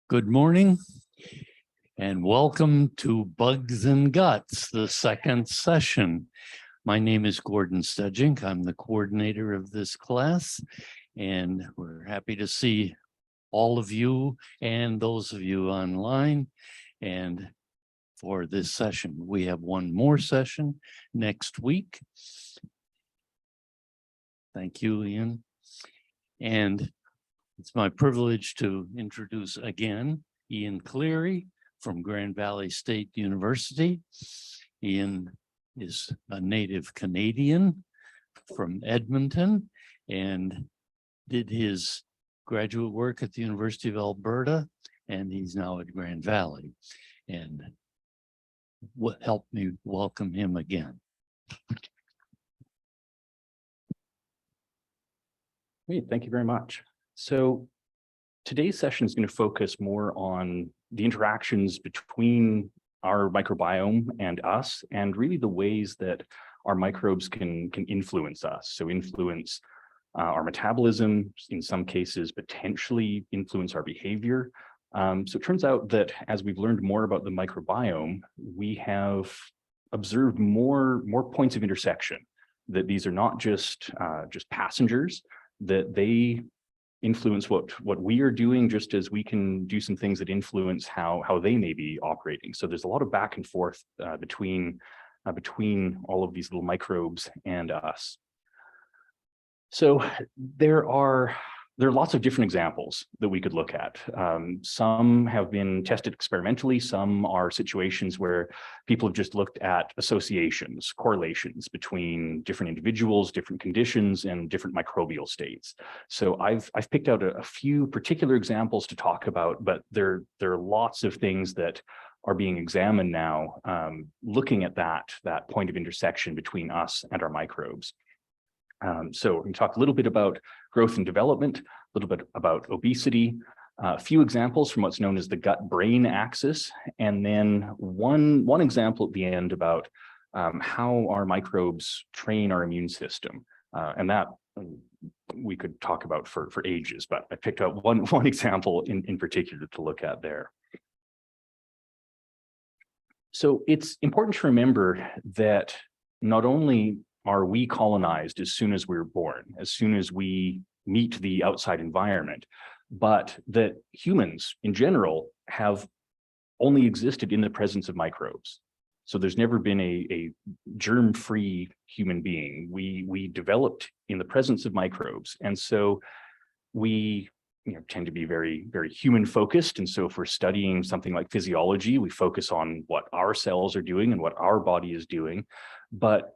Good morning and welcome to Bugs and Guts, the second session. My name is Gordon Studgink. I'm the coordinator of this class, and we're happy to see all of you and those of you online. And for this session, we have one more session next week. Thank you, Ian. And it's my privilege to introduce again Ian Cleary from Grand Valley State University. Ian is a native Canadian from Edmonton and did his graduate work at the University of Alberta, and he's now at Grand Valley. And what helped me welcome him again. Great, thank you very much. So today's session is going to focus more on the interactions between our microbiome and us, and really the ways that our microbes can influence us. So influence our metabolism, in some cases potentially influence our behavior. So it turns out that as we've learned more about the microbiome, we have observed more points of intersection, that these are not just passengers, that they influence what we are doing, just as we can do some things that influence how they may be operating. So there's a lot of back and forth between all of these little microbes and us. So there are lots of different examples that we could look at. Some have been tested experimentally. Some are situations where people have just looked at associations, correlations between different individuals, different conditions, and different microbial states. So I've picked out a few particular examples to talk about, but there are lots of things that are being examined now, looking at that point of intersection between us and our microbes. So we're going to talk a little bit about growth and development, a little bit about obesity, a few examples from what's known as the gut-brain axis, and then one example at the end about how our microbes train our immune system. And that we could talk about for ages, but I picked out one example in particular to look at there. So it's important to remember that not only are we colonized as soon as we're born, as soon as we meet the outside environment, but that humans in general have only existed in the presence of microbes. So there's never been a germ-free human being. We developed in the presence of microbes. And so we tend to be very, very human focused. And so if we're studying something like physiology, we focus on what our cells are doing and what our body is doing. But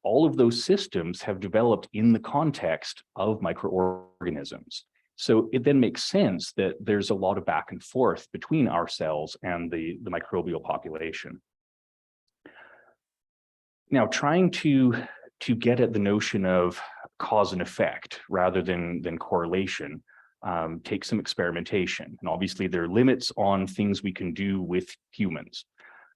all of those systems have developed in the context of microorganisms. So it then makes sense that there's a lot of back and forth between our cells and the microbial population. Now, trying to get at the notion of cause and effect rather than correlation takes some experimentation. And obviously there are limits on things we can do with humans.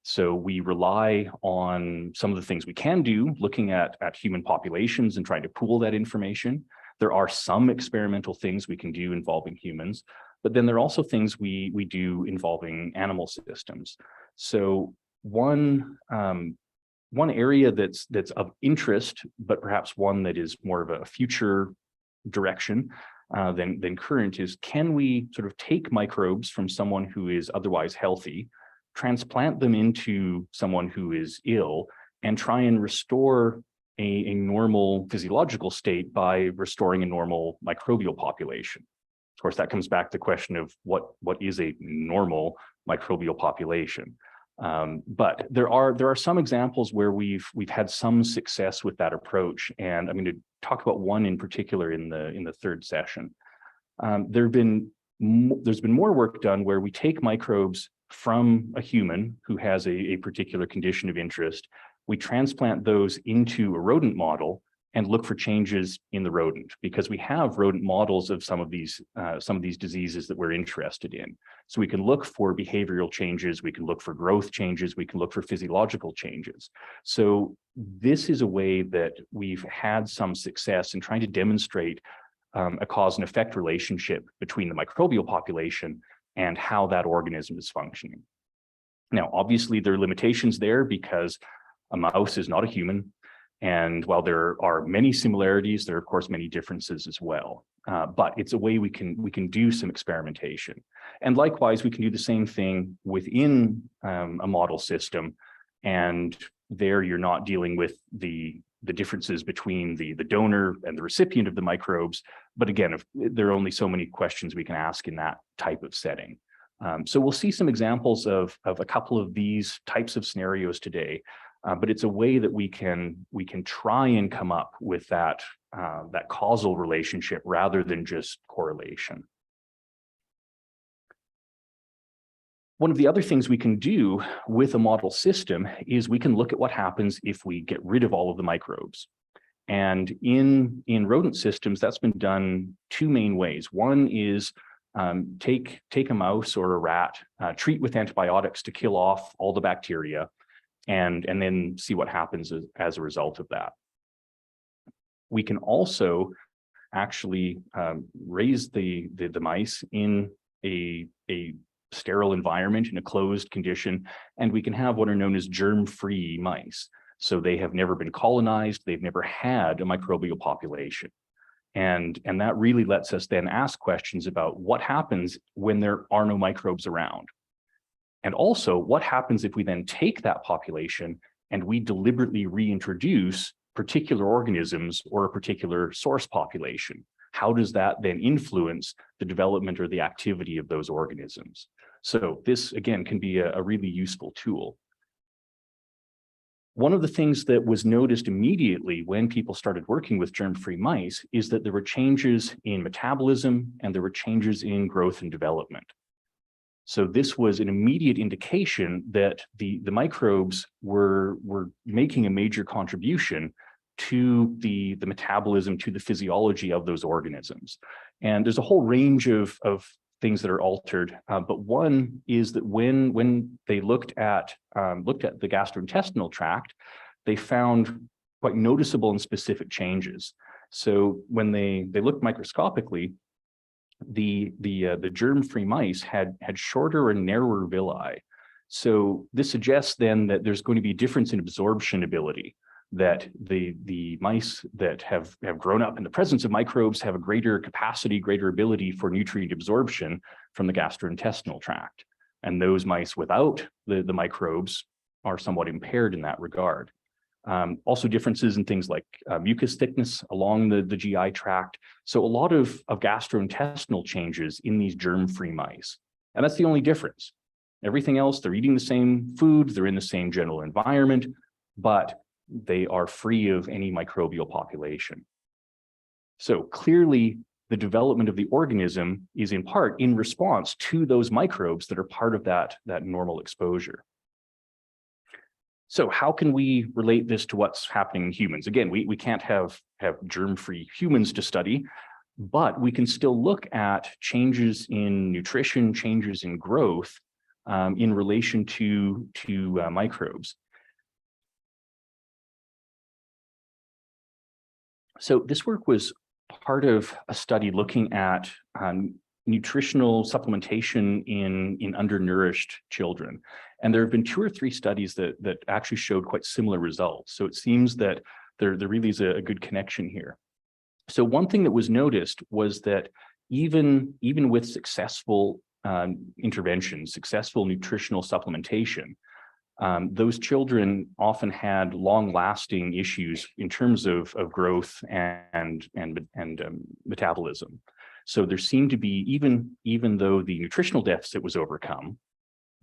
So we rely on some of the things we can do, looking at human populations and trying to pool that information. There are some experimental things we can do involving humans, but then there are also things we do involving animal systems. So one area that's of interest, but perhaps one that is more of a future direction than current, is can we sort of take microbes from someone who is otherwise healthy, transplant them into someone who is ill, and try and restore a normal physiological state by restoring a normal microbial population. Of course, that comes back to the question of what is a normal microbial population. But there are some examples where we've had some success with that approach, and I'm going to talk about one in particular in the third session. There's been more work done where we take microbes from a human who has a particular condition of interest. We transplant those into a rodent model and look for changes in the rodent, because we have rodent models of some of these diseases that we're interested in. So we can look for behavioral changes, we can look for growth changes, we can look for physiological changes. So this is a way that we've had some success in trying to demonstrate a cause and effect relationship between the microbial population and how that organism is functioning. Now, obviously, there are limitations there because a mouse is not a human. And while there are many similarities, there are, of course, many differences as well. But it's a way we can do some experimentation. And likewise, we can do the same thing within a model system. And there you're not dealing with the differences between the donor and the recipient of the microbes. But again, there are only so many questions we can ask in that type of setting. So we'll see some examples of a couple of these types of scenarios today. But it's a way that we can try and come up with that causal relationship rather than just correlation. One of the other things we can do with a model system is we can look at what happens if we get rid of all of the microbes. And in rodent systems, that's been done two main ways. One is take a mouse or a rat, treat with antibiotics to kill off all the bacteria, and then see what happens as a result of that. We can also actually raise the mice in a sterile environment, in a closed condition, and we can have what are known as germ-free mice. So they have never been colonized, they've never had a microbial population. And that really lets us then ask questions about what happens when there are no microbes around. And also, what happens if we then take that population and we deliberately reintroduce particular organisms or a particular source population? How does that then influence the development or the activity of those organisms? So this, again, can be a really useful tool. One of the things that was noticed immediately when people started working with germ-free mice is that there were changes in metabolism and there were changes in growth and development. So this was an immediate indication that the microbes were making a major contribution to the metabolism, to the physiology of those organisms. And there's a whole range of things that are altered, but one is that when they looked at the gastrointestinal tract, they found quite noticeable and specific changes. So when they looked microscopically, the germ-free mice had shorter and narrower villi. So this suggests then that there's going to be a difference in absorption ability, that the mice that have grown up in the presence of microbes have a greater capacity, greater ability for nutrient absorption from the gastrointestinal tract. And those mice without the microbes are somewhat impaired in that regard. Also differences in things like mucus thickness along the GI tract. So a lot of gastrointestinal changes in these germ-free mice. And that's the only difference. Everything else, they're eating the same food, they're in the same general environment, but they are free of any microbial population. So clearly, the development of the organism is in part in response to those microbes that are part of that normal exposure. So how can we relate this to what's happening in humans? Again, we can't have germ-free humans to study, but we can still look at changes in nutrition, changes in growth in relation to microbes. So this work was part of a study looking at nutritional supplementation in undernourished children. And there have been 2 or 3 studies that actually showed quite similar results. So it seems that there really is a good connection here. So one thing that was noticed was that even with successful interventions, successful nutritional supplementation, those children often had long-lasting issues in terms of growth and metabolism. So there seemed to be, even though the nutritional deficit was overcome,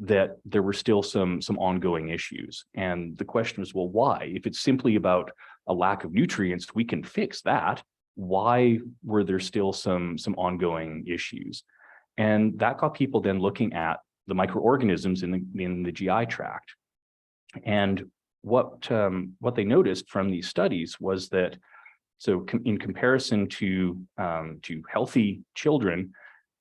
that there were still some ongoing issues. And the question was, well, why? If it's simply about a lack of nutrients, we can fix that. Why were there still some ongoing issues? And that got people then looking at the microorganisms in the GI tract. And what they noticed from these studies was that, so in comparison to healthy children,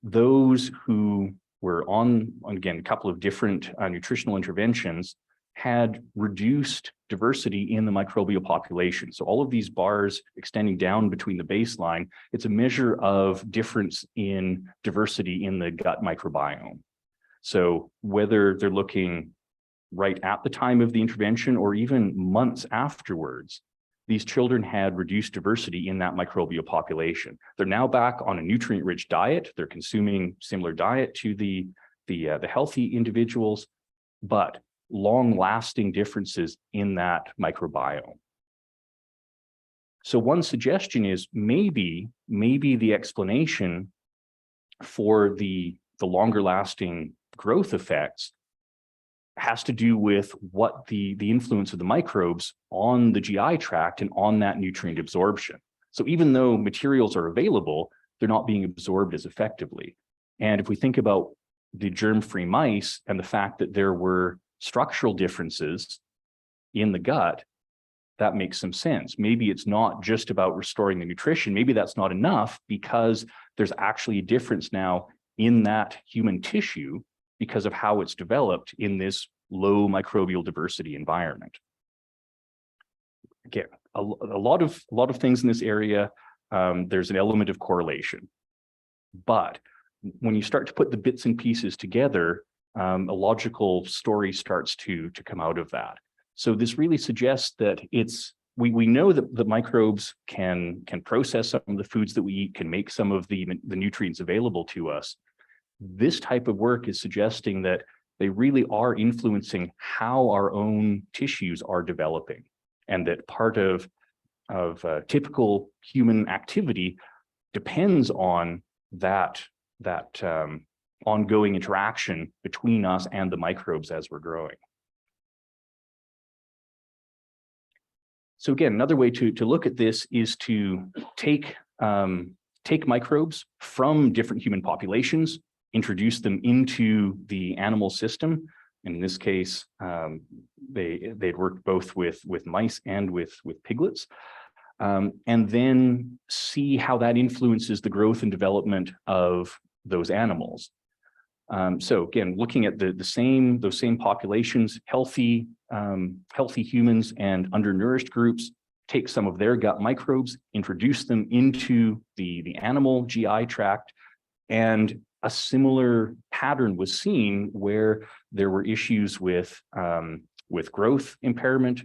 those who were on, again, a couple of different nutritional interventions, had reduced diversity in the microbial population. So all of these bars extending down between the baseline, it's a measure of difference in diversity in the gut microbiome. So whether they're looking right at the time of the intervention or even months afterwards, these children had reduced diversity in that microbial population. They're now back on a nutrient-rich diet. They're consuming similar diet to the healthy individuals, but long-lasting differences in that microbiome. So one suggestion is maybe the explanation for the longer-lasting growth effects has to do with what the influence of the microbes on the GI tract and on that nutrient absorption. So even though materials are available, they're not being absorbed as effectively. And if we think about the germ-free mice and the fact that there were structural differences in the gut, that makes some sense. Maybe it's not just about restoring the nutrition. Maybe that's not enough because there's actually a difference now in that human tissue because of how it's developed in this low microbial diversity environment. Again, a lot of things in this area, there's an element of correlation. But when you start to put the bits and pieces together, a logical story starts to come out of that. So this really suggests that we know that the microbes can process some of the foods that we eat, can make some of the nutrients available to us. This type of work is suggesting that they really are influencing how our own tissues are developing, and that part of typical human activity depends on that ongoing interaction between us and the microbes as we're growing. So again, another way to look at this is to take microbes from different human populations, introduce them into the animal system. And in this case, they'd worked both with mice and with piglets, and then see how that influences the growth and development of those animals. So again, looking at those same populations, healthy humans and undernourished groups, take some of their gut microbes, introduce them into the animal GI tract, and a similar pattern was seen where there were issues with growth impairment,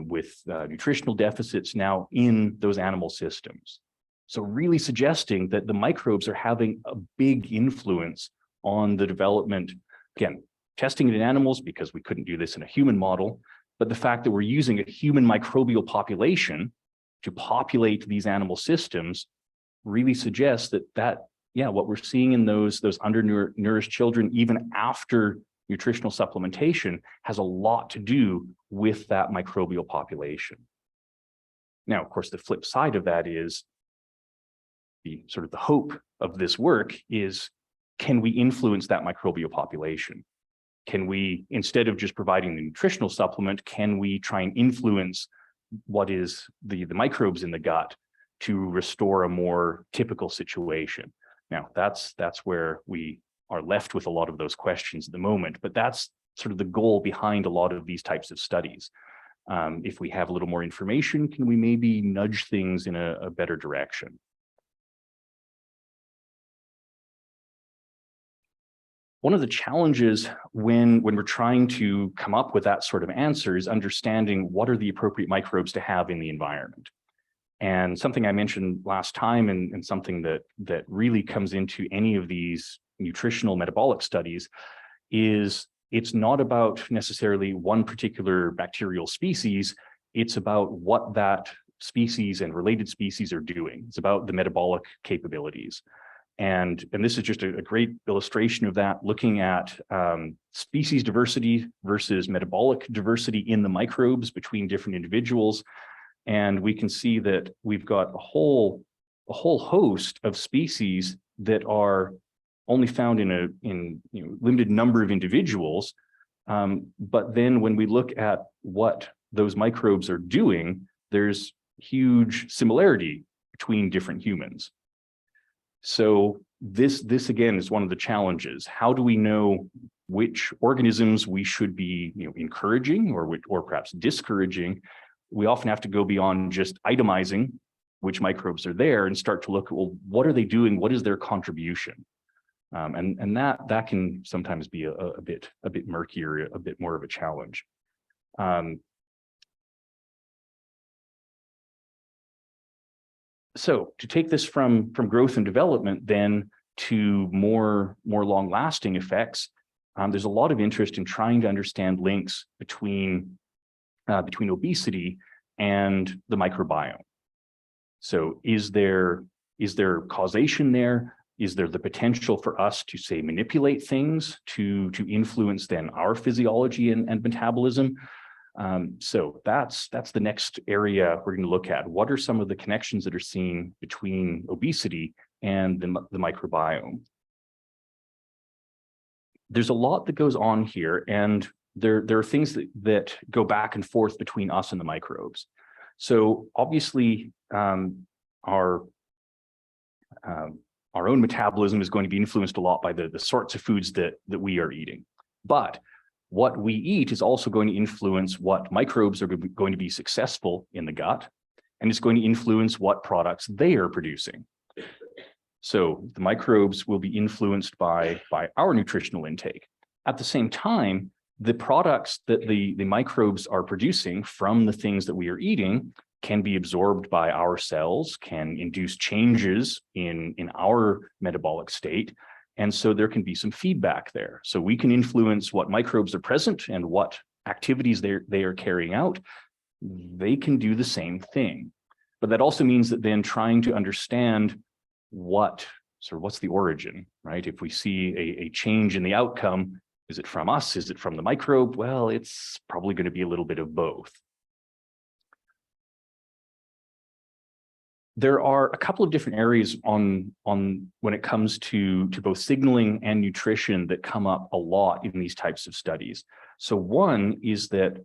with nutritional deficits now in those animal systems. So really suggesting that the microbes are having a big influence on the development, again, testing it in animals because we couldn't do this in a human model, but the fact that we're using a human microbial population to populate these animal systems really suggests that what we're seeing in those undernourished children, even after nutritional supplementation, has a lot to do with that microbial population. Now, of course, the flip side of that is the hope of this work is, can we influence that microbial population? Can we, instead of just providing the nutritional supplement, can we try and influence what is the microbes in the gut to restore a more typical situation? Now, that's where we are left with a lot of those questions at the moment, but that's sort of the goal behind a lot of these types of studies. If we have a little more information, can we maybe nudge things in a better direction? One of the challenges when we're trying to come up with that sort of answer is understanding what are the appropriate microbes to have in the environment. And something I mentioned last time, and something that really comes into any of these nutritional metabolic studies, is it's not about necessarily one particular bacterial species. It's about what that species and related species are doing. It's about the metabolic capabilities. And this is just a great illustration of that, looking at species diversity versus metabolic diversity in the microbes between different individuals. And we can see that we've got a whole host of species that are only found in a limited number of individuals. But then when we look at what those microbes are doing, there's huge similarity between different humans. So this again is one of the challenges. How do we know which organisms we should be encouraging or perhaps discouraging, we often have to go beyond just itemizing which microbes are there and start to look at, well, what are they doing? What is their contribution? And that can sometimes be a bit murkier, a bit more of a challenge. So to take this from growth and development then to more long-lasting effects, there's a lot of interest in trying to understand links between obesity and the microbiome. So is there causation there? Is there the potential for us to, say, manipulate things to influence then our physiology and metabolism? So that's the next area we're going to look at. What are some of the connections that are seen between obesity and the microbiome? There's a lot that goes on here, and there are things that go back and forth between us and the microbes. So obviously, our own metabolism is going to be influenced a lot by the sorts of foods that we are eating. But what we eat is also going to influence what microbes are going to be successful in the gut, and it's going to influence what products they are producing. So the microbes will be influenced by our nutritional intake. At the same time, the products that the microbes are producing from the things that we are eating can be absorbed by our cells, can induce changes in our metabolic state. And so there can be some feedback there. So we can influence what microbes are present and what activities they are carrying out. They can do the same thing. But that also means that then trying to understand what's the origin, right? If we see a change in the outcome, is it from us? Is it from the microbe? Well, it's probably going to be a little bit of both. There are a couple of different areas on when it comes to both signaling and nutrition that come up a lot in these types of studies. So one is that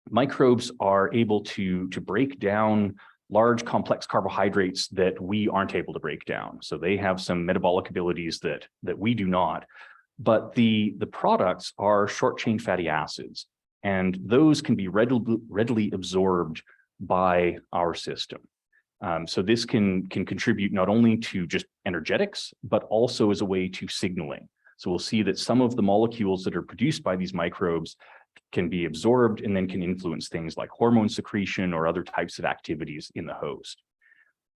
microbes are able to break down large complex carbohydrates that we aren't able to break down. So they have some metabolic abilities that we do not. But the products are short chain fatty acids, and those can be readily absorbed by our system. So this can contribute not only to just energetics, but also as a way to signaling. So we'll see that some of the molecules that are produced by these microbes can be absorbed and then can influence things like hormone secretion or other types of activities in the host.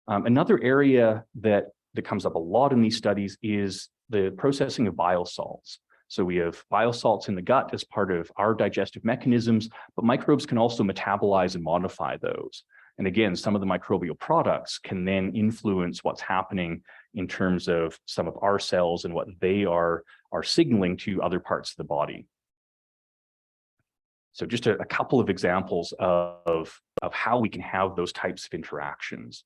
Another area that comes up a lot in these studies is the processing of bile salts. So we have bile salts in the gut as part of our digestive mechanisms, but microbes can also metabolize and modify those. And again, some of the microbial products can then influence what's happening in terms of some of our cells and what they are signaling to other parts of the body. So just a couple of examples of how we can have those types of interactions.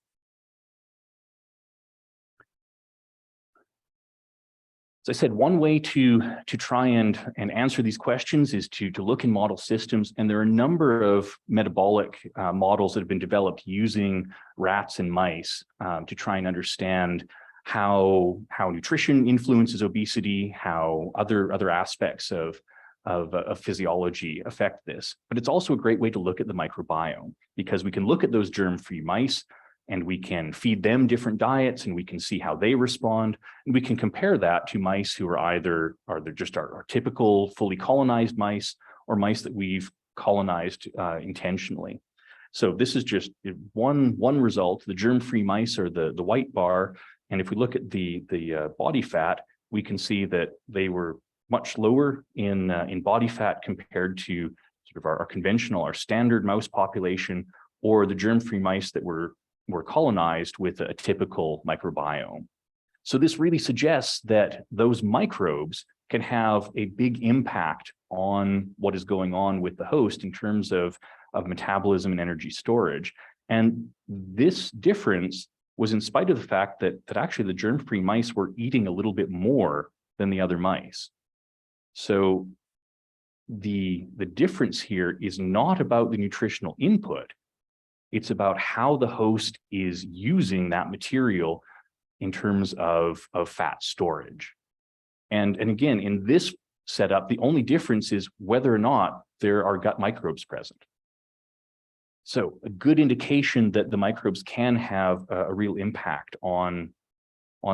As I said, one way to try and answer these questions is to look in model systems, and there are a number of metabolic models that have been developed using rats and mice to try and understand how nutrition influences obesity, how other aspects of physiology affect this. But it's also a great way to look at the microbiome, because we can look at those germ-free mice and we can feed them different diets and we can see how they respond. And we can compare that to mice who are either just our typical fully colonized mice or mice that we've colonized intentionally. So this is just one result. The germ-free mice are the white bar. And if we look at the body fat, we can see that they were much lower in body fat compared to sort of our conventional, our standard mouse population, or the germ-free mice that were colonized with a typical microbiome. So this really suggests that those microbes can have a big impact on what is going on with the host in terms of metabolism and energy storage. And this difference was in spite of the fact that actually the germ-free mice were eating a little bit more than the other mice. So the difference here is not about the nutritional input. It's about how the host is using that material in terms of fat storage. And again, in this set up. The only difference is whether or not there are gut microbes present. So a good indication that the microbes can have a real impact on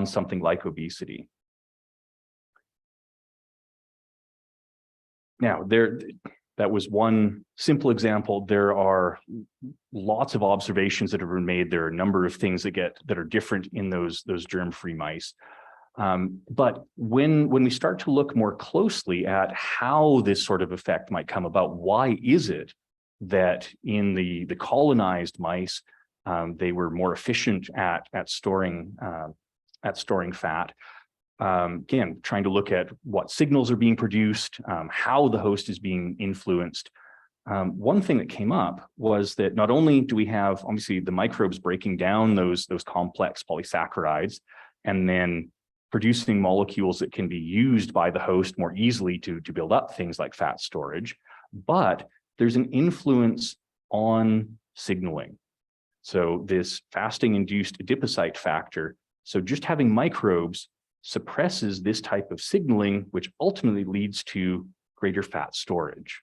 something like obesity. Now, that was one simple example. There are lots of observations that have been made. There are a number of things that are different in those germ-free mice. But when we start to look more closely at how this sort of effect might come about, why is it that in the colonized mice, they were more efficient at storing fat? Again, trying to look at what signals are being produced, how the host is being influenced. One thing that came up was that not only do we have obviously the microbes breaking down those complex polysaccharides and then producing molecules that can be used by the host more easily to build up things like fat storage, but there's an influence on signaling. So this fasting-induced adipocyte factor, so just having microbes suppresses this type of signaling, which ultimately leads to greater fat storage.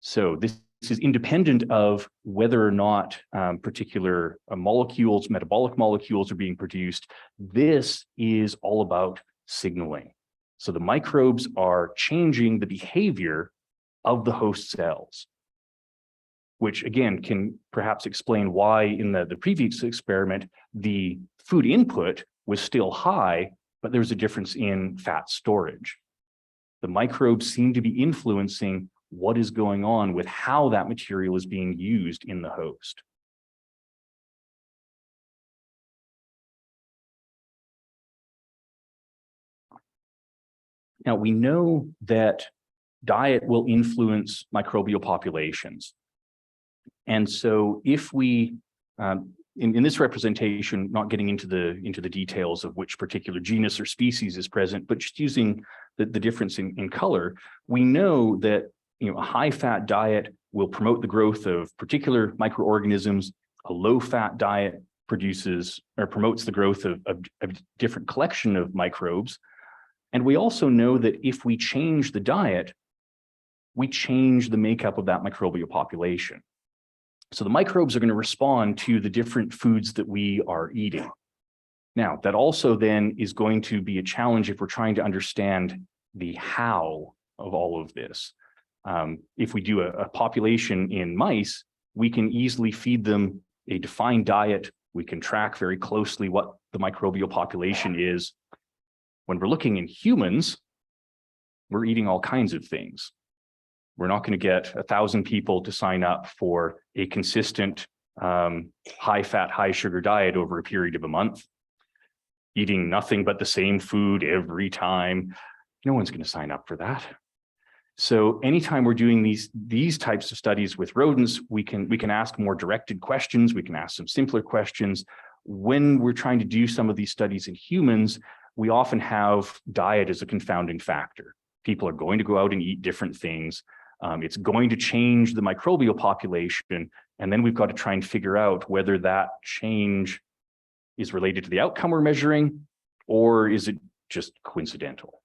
So this is independent of whether or not particular molecules, metabolic molecules are being produced. This is all about signaling. So the microbes are changing the behavior of the host cells, which again can perhaps explain why in the previous experiment, the food input was still high, but there was a difference in fat storage. The microbes seem to be influencing what is going on with how that material is being used in the host. Now, we know that diet will influence microbial populations. And so if we, in this representation, not getting into the details of which particular genus or species is present, but just using the difference in color, we know that a high-fat diet will promote the growth of particular microorganisms. A low-fat diet produces or promotes the growth of a different collection of microbes. And we also know that if we change the diet, we change the makeup of that microbial population. So the microbes are going to respond to the different foods that we are eating. Now, that also then is going to be a challenge if we're trying to understand the how of all of this. If we do a population in mice, we can easily feed them a defined diet. We can track very closely what the microbial population is. When we're looking in humans, we're eating all kinds of things. We're not going to get 1,000 people to sign up for a consistent high-fat, high-sugar diet over a period of a month, eating nothing but the same food every time. No one's going to sign up for that. So anytime we're doing these types of studies with rodents, we can ask more directed questions. We can ask some simpler questions. When we're trying to do some of these studies in humans, we often have diet as a confounding factor. People are going to go out and eat different things. It's going to change the microbial population. And then we've got to try and figure out whether that change is related to the outcome we're measuring, or is it just coincidental?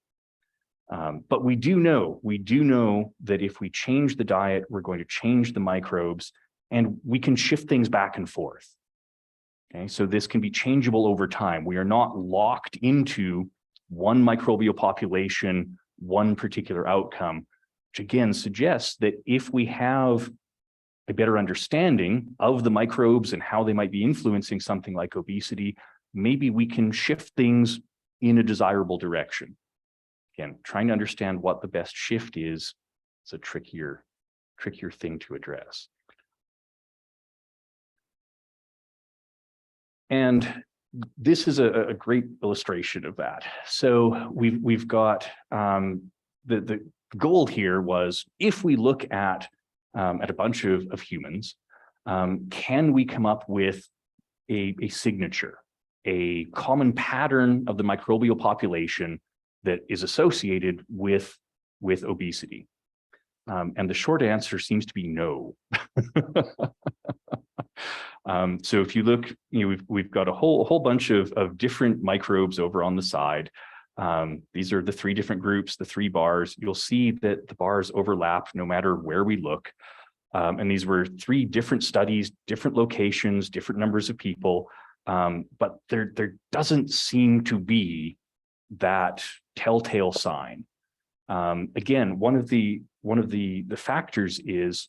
But we do know that if we change the diet, we're going to change the microbes, and we can shift things back and forth. Okay, so this can be changeable over time. We are not locked into one microbial population, one particular outcome, which again suggests that if we have a better understanding of the microbes and how they might be influencing something like obesity, maybe we can shift things in a desirable direction. Again, trying to understand what the best shift is a trickier thing to address. And this is a great illustration of that. So we've got the goal here was, if we look at a bunch of humans, can we come up with a signature, a common pattern of the microbial population that is associated with obesity? And the short answer seems to be no. So if you look, we've got a whole bunch of different microbes over on the side. These are the three different groups, the three bars. You'll see that the bars overlap no matter where we look. And these were three different studies, different locations, different numbers of people. But there doesn't seem to be that telltale sign. Again, one of the factors is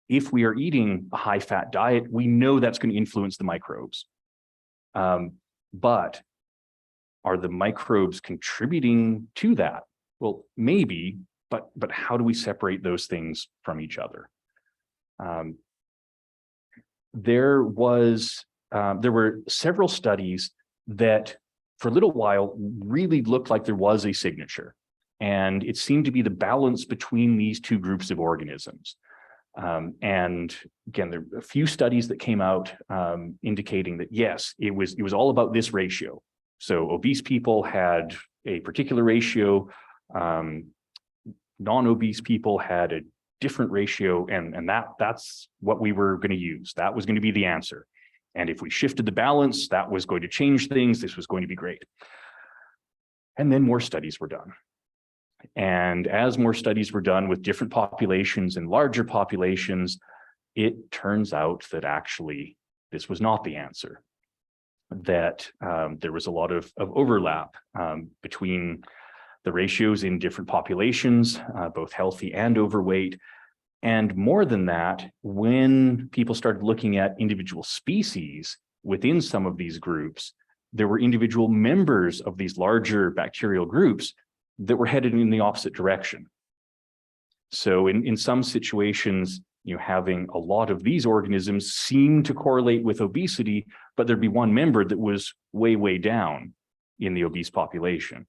if we are eating a high-fat diet, we know that's going to influence the microbes. But are the microbes contributing to that? Well, maybe, but how do we separate those things from each other? There were several studies that for a little while really looked like there was a signature. And it seemed to be the balance between these two groups of organisms. And again, there are a few studies that came out indicating that, yes, it was all about this ratio. So obese people had a particular ratio, non-obese people had a different ratio, and that's what we were going to use. That was going to be the answer. And if we shifted the balance, that was going to change things. This was going to be great. And then more studies were done. And as more studies were done with different populations and larger populations, it turns out that actually this was not the answer. That there was a lot of overlap between the ratios in different populations, both healthy and overweight. And more than that, when people started looking at individual species within some of these groups, there were individual members of these larger bacterial groups that were headed in the opposite direction. So in some situations, having a lot of these organisms seem to correlate with obesity, but there'd be one member that was way, way down in the obese population,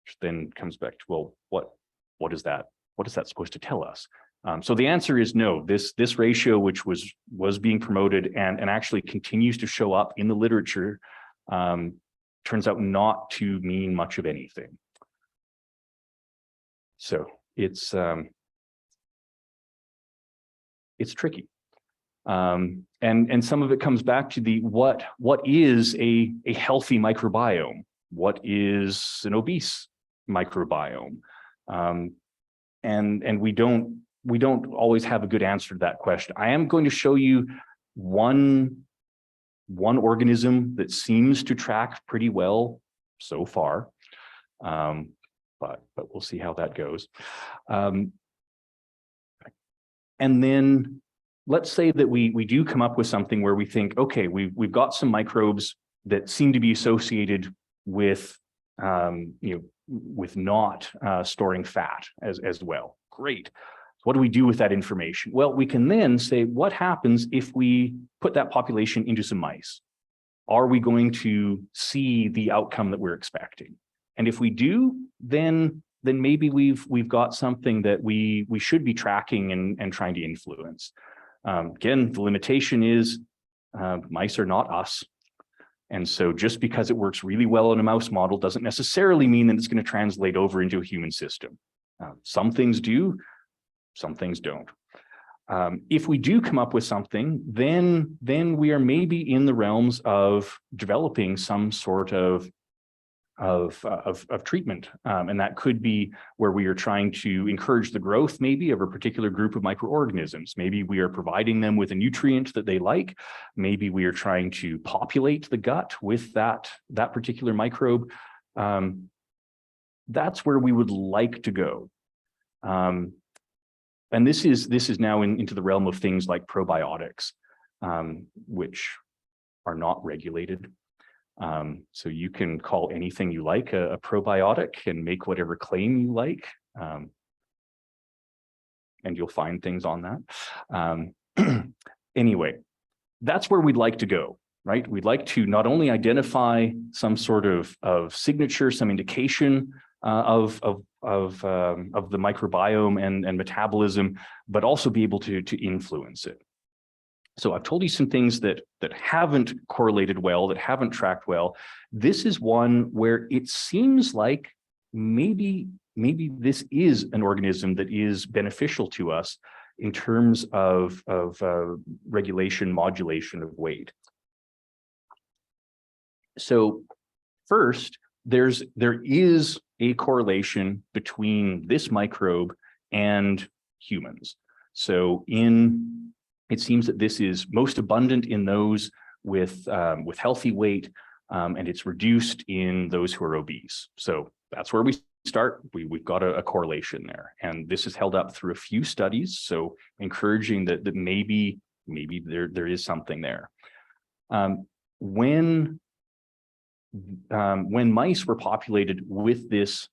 which then comes back to, well, what is that? What is that supposed to tell us? So the answer is no. This ratio, which was being promoted and actually continues to show up in the literature, turns out not to mean much of anything. So it's tricky. And some of it comes back to the what is a healthy microbiome? What is an obese microbiome? And we don't always have a good answer to that question. I am going to show you one organism that seems to track pretty well so far. But we'll see how that goes. And then let's say that we do come up with something where we think, okay, we've got some microbes that seem to be associated with with not storing fat as well. Great. So what do we do with that information? Well, we can then say, what happens if we put that population into some mice? Are we going to see the outcome that we're expecting? And if we do, then maybe we've got something that we should be tracking and trying to influence. Again, the limitation is mice are not us. And so just because it works really well in a mouse model doesn't necessarily mean that it's going to translate over into a human system. Some things do, some things don't. If we do come up with something, then we are maybe in the realms of developing some sort of treatment. And that could be where we are trying to encourage the growth maybe of a particular group of microorganisms. Maybe we are providing them with a nutrient that they like. Maybe we are trying to populate the gut with that particular microbe. That's where we would like to go. And this is now into the realm of things like probiotics, which are not regulated. So you can call anything you like a probiotic and make whatever claim you like, and you'll find things on that. Anyway, that's where we'd like to go, right? We'd like to not only identify some sort of signature, some indication of the microbiome and metabolism, but also be able to influence it. So I've told you some things that haven't correlated well, that haven't tracked well. This is one where it seems like maybe this is an organism that is beneficial to us in terms of regulation, modulation of weight. So First, there is a correlation between this microbe and humans. So it seems that this is most abundant in those with healthy weight, and it's reduced in those who are obese. So that's where we start. We've got a correlation there, and this is held up through a few studies. So encouraging that maybe there is something there. When mice were populated with this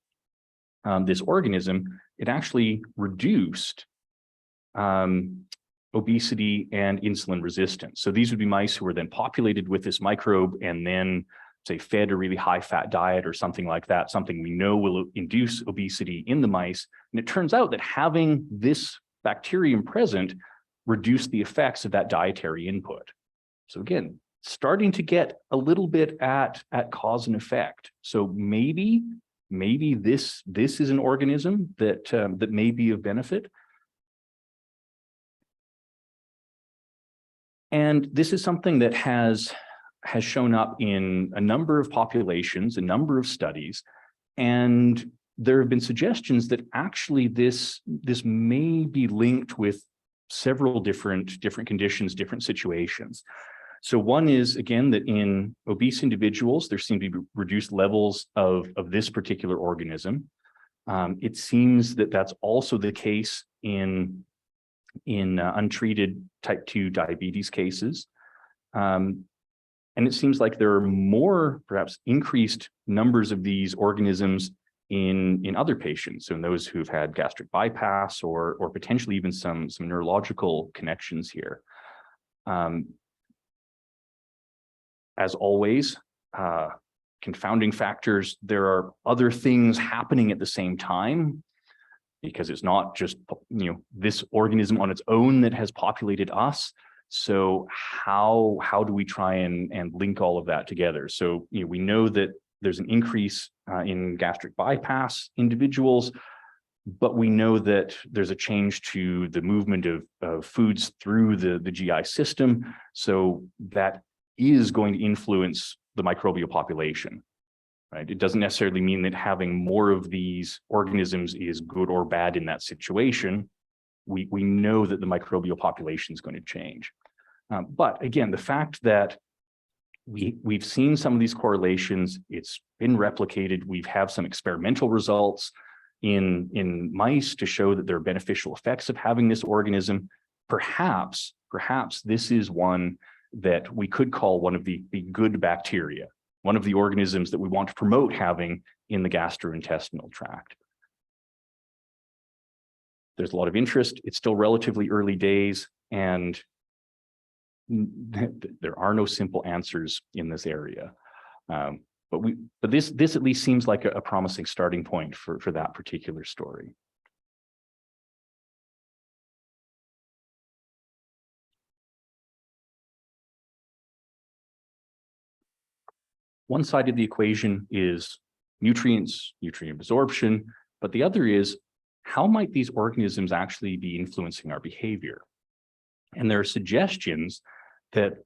organism, it actually reduced obesity and insulin resistance. So these would be mice who were then populated with this microbe and then, say, fed a really high fat diet or something like that, something we know will induce obesity in the mice. And it turns out that having this bacterium present reduced the effects of that dietary input. So again, starting to get a little bit at cause and effect. So maybe this is an organism that may be of benefit. And this is something that has shown up in a number of populations, a number of studies, and there have been suggestions that actually this may be linked with several different conditions, different situations. So one is, again, that in obese individuals, there seem to be reduced levels of this particular organism. It seems that that's also the case in untreated type 2 diabetes cases. And it seems like there are more, perhaps, increased numbers of these organisms in other patients, so in those who've had gastric bypass or potentially even some neurological connections here. As always, confounding factors, there are other things happening at the same time, because it's not just this organism on its own that has populated us. So how do we try and link all of that together? So we know that there's an increase in gastric bypass individuals, but we know that there's a change to the movement of foods through the GI system. So that is going to influence the microbial population. Right? It doesn't necessarily mean that having more of these organisms is good or bad in that situation. We know that the microbial population is going to change. But again, the fact that we've seen some of these correlations, it's been replicated. We have some experimental results in mice to show that there are beneficial effects of having this organism. Perhaps this is one that we could call one of the good bacteria, one of the organisms that we want to promote having in the gastrointestinal tract. There's a lot of interest. It's still relatively early days, and there are no simple answers in this area. But this at least seems like a promising starting point for that particular story. One side of the equation is nutrients, nutrient absorption, but the other is how might these organisms actually be influencing our behavior? And there are suggestions that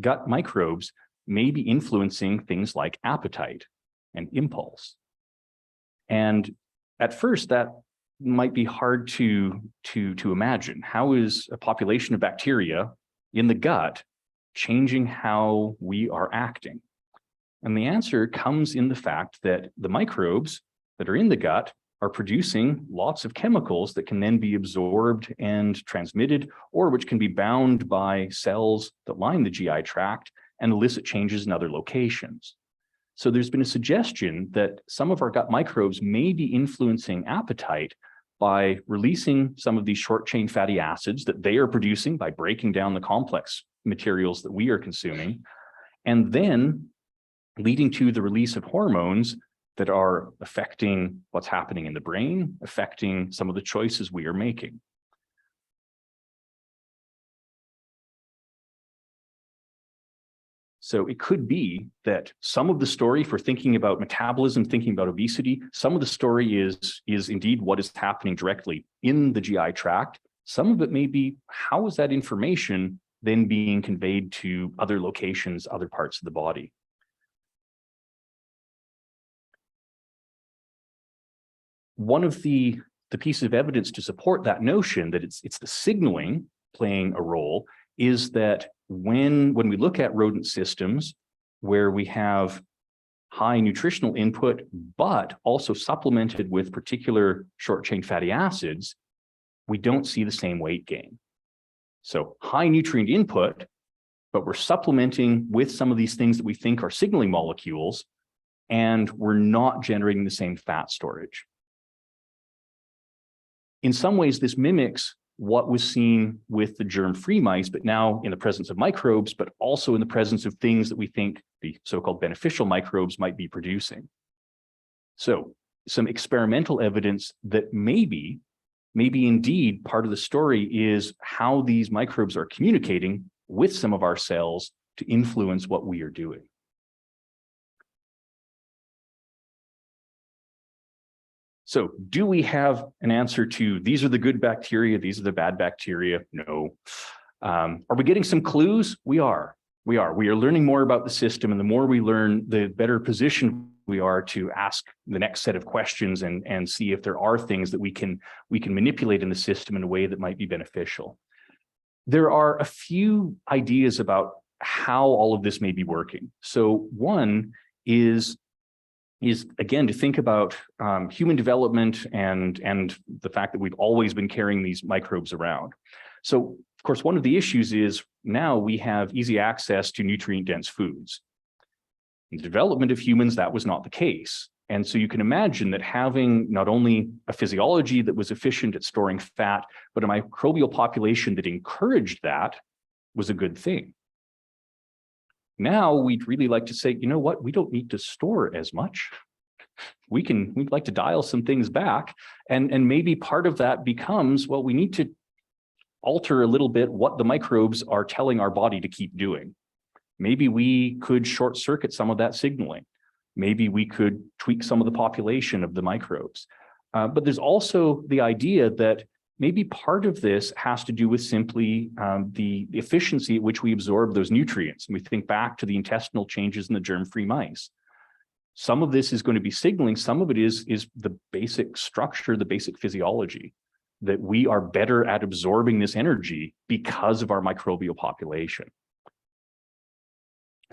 gut microbes may be influencing things like appetite and impulse. And at first, that might be hard to imagine. How is a population of bacteria in the gut changing how we are acting? And the answer comes in the fact that the microbes that are in the gut are producing lots of chemicals that can then be absorbed and transmitted, or which can be bound by cells that line the GI tract and elicit changes in other locations. So there's been a suggestion that some of our gut microbes may be influencing appetite by releasing some of these short chain fatty acids that they are producing by breaking down the complex materials that we are consuming, and then leading to the release of hormones that are affecting what's happening in the brain, affecting some of the choices we are making. So it could be that some of the story for thinking about metabolism, thinking about obesity, some of the story is indeed what is happening directly in the GI tract. Some of it may be, how is that information then being conveyed to other locations, other parts of the body? one of the pieces of evidence to support that notion that it's the signaling playing a role is that when we look at rodent systems where we have high nutritional input, but also supplemented with particular short-chain fatty acids, we don't see the same weight gain. So high nutrient input, but we're supplementing with some of these things that we think are signaling molecules, and we're not generating the same fat storage. In some ways, this mimics what was seen with the germ-free mice, but now in the presence of microbes, but also in the presence of things that we think the so-called beneficial microbes might be producing. So some experimental evidence that maybe indeed part of the story is how these microbes are communicating with some of our cells to influence what we are doing. So do we have an answer to these are the good bacteria, these are the bad bacteria? No. Are we getting some clues? We are. We are learning more about the system, and the more we learn, the better position we are to ask the next set of questions and see if there are things that we can manipulate in the system in a way that might be beneficial. There are a few ideas about how all of this may be working. So one is again to think about human development and the fact that we've always been carrying these microbes around. So of course, one of the issues is now we have easy access to nutrient-dense foods. In the development of humans, that was not the case. And so you can imagine that having not only a physiology that was efficient at storing fat, but a microbial population that encouraged that was a good thing. Now we'd really like to say, you know what, we don't need to store as much. We'd like to dial some things back. And maybe part of that becomes, well, we need to alter a little bit what the microbes are telling our body to keep doing. Maybe we could short circuit some of that signaling. Maybe we could tweak some of the population of the microbes. But there's also the idea that maybe part of this has to do with simply the efficiency at which we absorb those nutrients. And we think back to the intestinal changes in the germ-free mice. Some of this is going to be signaling, some of it is the basic structure, the basic physiology, that we are better at absorbing this energy because of our microbial population.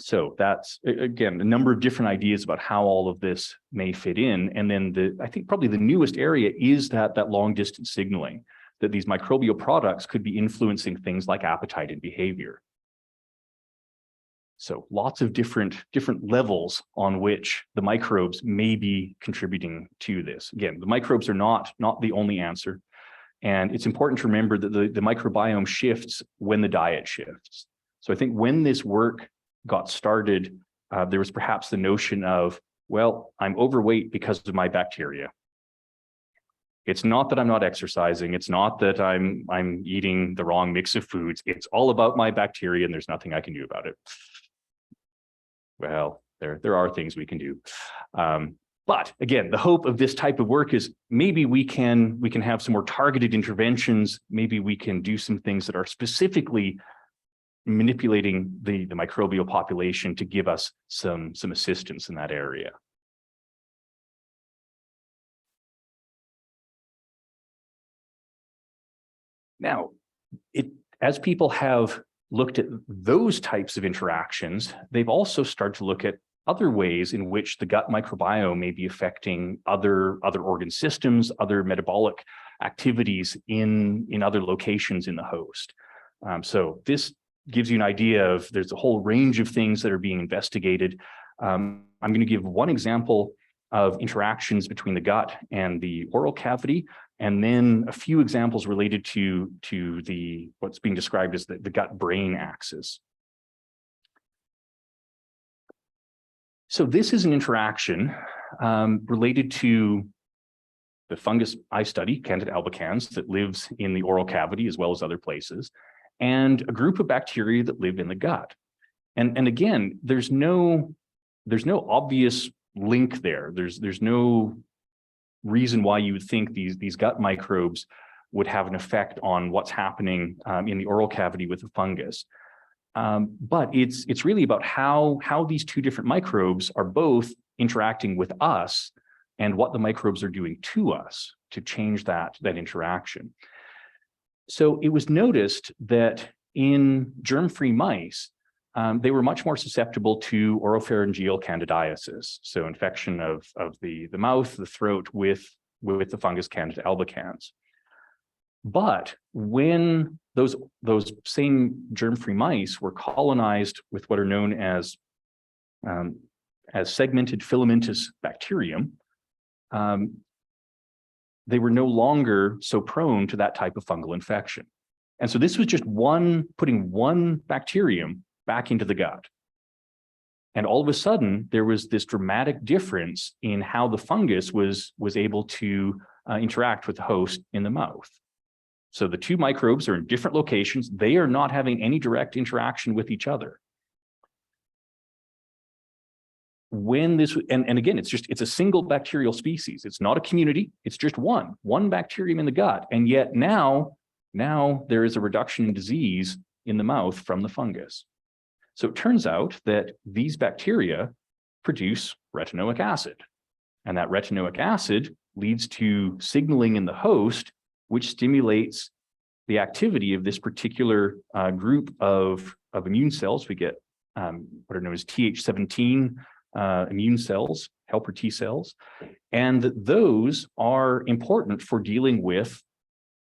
So that's, again, a number of different ideas about how all of this may fit in. And then I think probably the newest area is that long distance signaling, that these microbial products could be influencing things like appetite and behavior. So lots of different levels on which the microbes may be contributing to this. Again, the microbes are not the only answer. And it's important to remember that the microbiome shifts when the diet shifts. So I think when this work got started, there was perhaps the notion of, well, I'm overweight because of my bacteria. It's not that I'm not exercising. It's not that I'm eating the wrong mix of foods. It's all about my bacteria, and there's nothing I can do about it. Well, there are things we can do. But again, the hope of this type of work is maybe we can have some more targeted interventions. Maybe we can do some things that are specifically manipulating the microbial population to give us some assistance in that area. Now, as people have looked at those types of interactions, they've also started to look at other ways in which the gut microbiome may be affecting other organ systems, other metabolic activities in other locations in the host. So this gives you an idea of there's a whole range of things that are being investigated. I'm going to give one example of interactions between the gut and the oral cavity, and then a few examples related to what's being described as the gut-brain axis. So this is an interaction related to the fungus I study, Candida albicans, that lives in the oral cavity as well as other places, and a group of bacteria that live in the gut. And again, there's no obvious link there. There's no reason why you would think these gut microbes would have an effect on what's happening in the oral cavity with the fungus. But it's really about how these two different microbes are both interacting with us and what the microbes are doing to us to change that interaction. So it was noticed that in germ-free mice, they were much more susceptible to oropharyngeal candidiasis, so infection of the mouth, the throat with the fungus Candida albicans. But when those same germ-free mice were colonized with what are known as segmented filamentous bacterium, they were no longer so prone to that type of fungal infection. And so this was just putting one bacterium back into the gut. And all of a sudden, there was this dramatic difference in how the fungus was able to interact with the host in the mouth. So the two microbes are in different locations. They are not having any direct interaction with each other. When this, and again, it's a single bacterial species. It's not a community. It's just one bacterium in the gut. And yet now there is a reduction in disease in the mouth from the fungus. So it turns out that these bacteria produce retinoic acid, and that retinoic acid leads to signaling in the host, which stimulates the activity of this particular group of immune cells. We get what are known as Th17 immune cells, helper T cells, and those are important for dealing with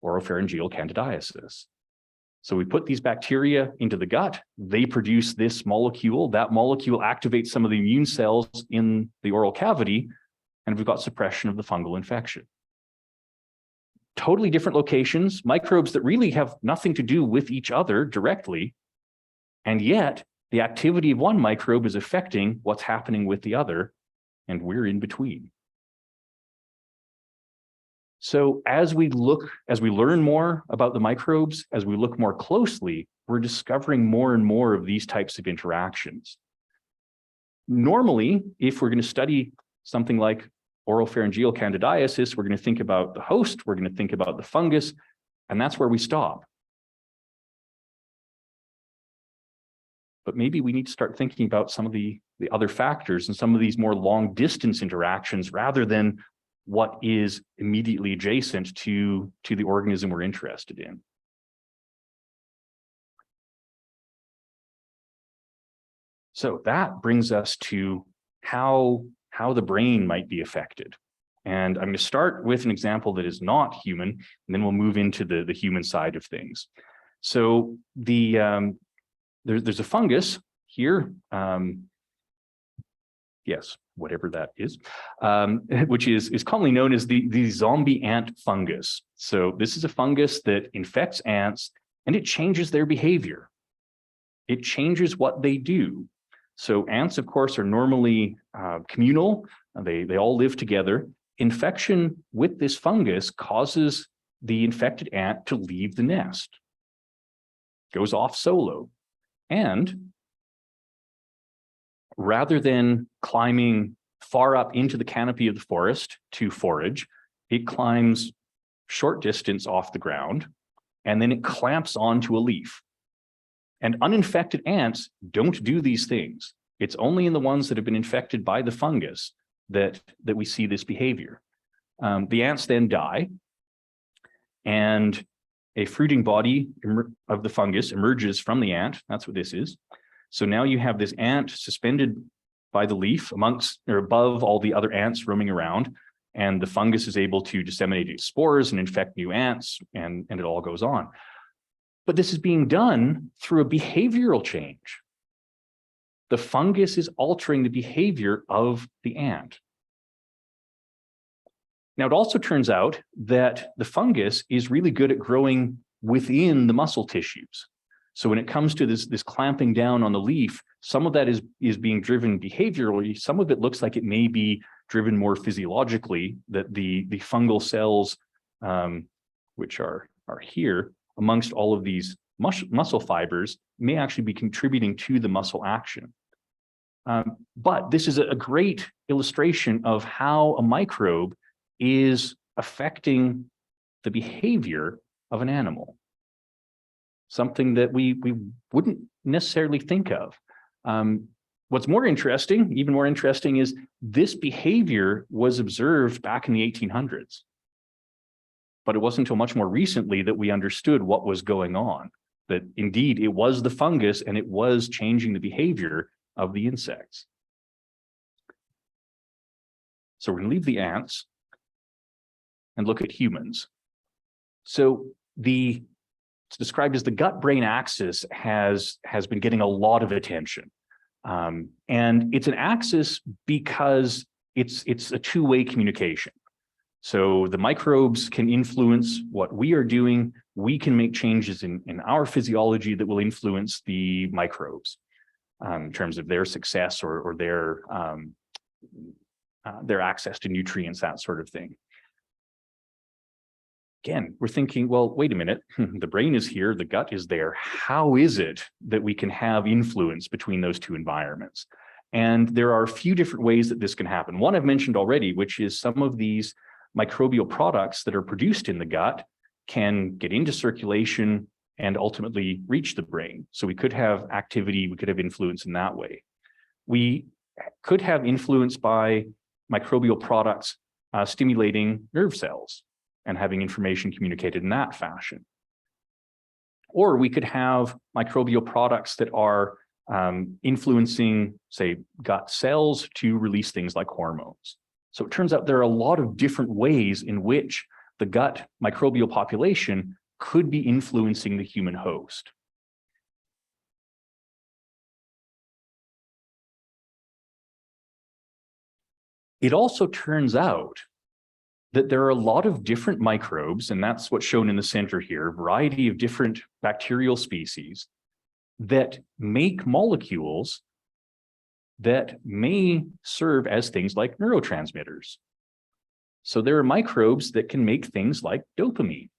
oropharyngeal candidiasis. So we put these bacteria into the gut, they produce this molecule, that molecule activates some of the immune cells in the oral cavity, and we've got suppression of the fungal infection. Totally different locations, microbes that really have nothing to do with each other directly, and yet the activity of one microbe is affecting what's happening with the other, and we're in between. So as we learn more about the microbes, as we look more closely, we're discovering more and more of these types of interactions. Normally, if we're going to study something like oropharyngeal candidiasis, we're going to think about the host, we're going to think about the fungus, and that's where we stop. But maybe we need to start thinking about some of the other factors and some of these more long distance interactions rather than what is immediately adjacent to the organism we're interested in. So that brings us to how the brain might be affected. And I'm going to start with an example that is not human, and then we'll move into the human side of things. So there's a fungus here. Yes, whatever that is, which is commonly known as the zombie ant fungus. So this is a fungus that infects ants and it changes their behavior. It changes what they do. So ants, of course, are normally communal. They all live together. Infection with this fungus causes the infected ant to leave the nest, goes off solo, and rather than climbing far up into the canopy of the forest to forage, it climbs short distance off the ground, and then it clamps onto a leaf. And uninfected ants don't do these things. It's only in the ones that have been infected by the fungus that we see this behavior. The ants then die, and a fruiting body of the fungus emerges from the ant. That's what this is. So now you have this ant suspended by the leaf amongst or above all the other ants roaming around, and the fungus is able to disseminate its spores and infect new ants, and it all goes on. But this is being done through a behavioral change. The fungus is altering the behavior of the ant. Now, it also turns out that the fungus is really good at growing within the muscle tissues. So when it comes to this clamping down on the leaf, some of that is being driven behaviorally. Some of it looks like it may be driven more physiologically, that the fungal cells, which are here amongst all of these muscle fibers, may actually be contributing to the muscle action. But this is a great illustration of how a microbe is affecting the behavior of an animal. Something that we wouldn't necessarily think of. What's more interesting, even more interesting, is this behavior was observed back in the 1800s. But it wasn't until much more recently that we understood what was going on, that indeed it was the fungus and it was changing the behavior of the insects. So we're going to leave the ants and look at humans. So it's described as the gut-brain axis has been getting a lot of attention. And it's an axis because it's a two-way communication. So the microbes can influence what we are doing. We can make changes in our physiology that will influence the microbes in terms of their success or their access to nutrients, that sort of thing. Again, we're thinking, well, wait a minute, the brain is here, the gut is there. How is it that we can have influence between those two environments? And there are a few different ways that this can happen. One I've mentioned already, which is some of these microbial products that are produced in the gut can get into circulation and ultimately reach the brain. So we could have activity, we could have influence in that way. We could have influence by microbial products stimulating nerve cells and having information communicated in that fashion. Or we could have microbial products that are influencing, say, gut cells to release things like hormones. So it turns out there are a lot of different ways in which the gut microbial population could be influencing the human host. It also turns out that there are a lot of different microbes, and that's what's shown in the center here, a variety of different bacterial species that make molecules that may serve as things like neurotransmitters. So there are microbes that can make things like dopamine.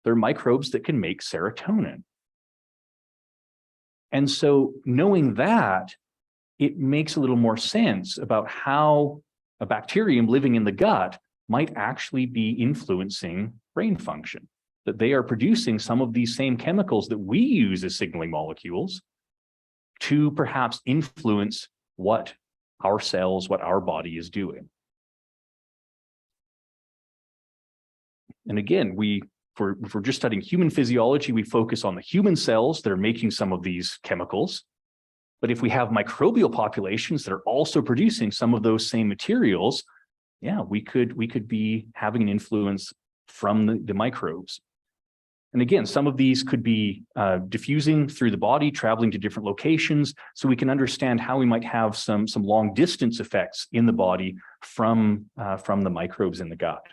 There are microbes that can make serotonin. And so knowing that, it makes a little more sense about how a bacterium living in the gut might actually be influencing brain function, that they are producing some of these same chemicals that we use as signaling molecules to perhaps influence what our cells, what our body is doing. And again, if we're just studying human physiology, we focus on the human cells that are making some of these chemicals. But if we have microbial populations that are also producing some of those same materials, yeah, we could be having an influence from the microbes. And again, some of these could be diffusing through the body, traveling to different locations, so we can understand how we might have some long distance effects in the body from the microbes in the gut.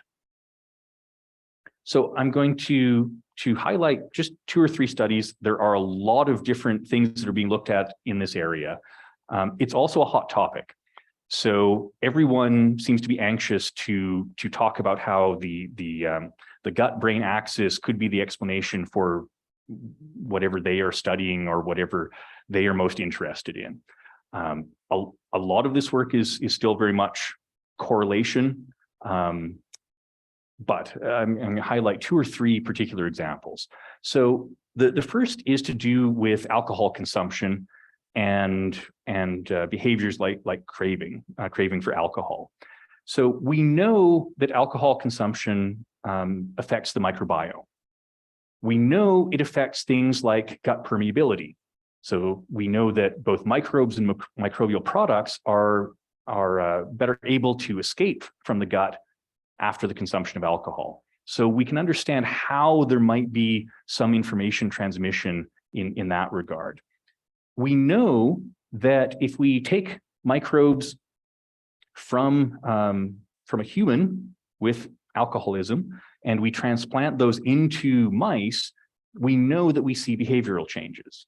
So I'm going to highlight just 2 or 3 studies. There are a lot of different things that are being looked at in this area. It's also a hot topic. So everyone seems to be anxious to talk about how the gut-brain axis could be the explanation for whatever they are studying or whatever they are most interested in. A lot of this work is still very much correlation. But I'm going to highlight 2 or 3 particular examples. So the first is to do with alcohol consumption and behaviors like craving for alcohol. So we know that alcohol consumption affects the microbiome. We know it affects things like gut permeability. So we know that both microbes and microbial products are better able to escape from the gut after the consumption of alcohol. So we can understand how there might be some information transmission in that regard. We know that if we take microbes from a human with alcoholism and we transplant those into mice, we know that we see behavioral changes.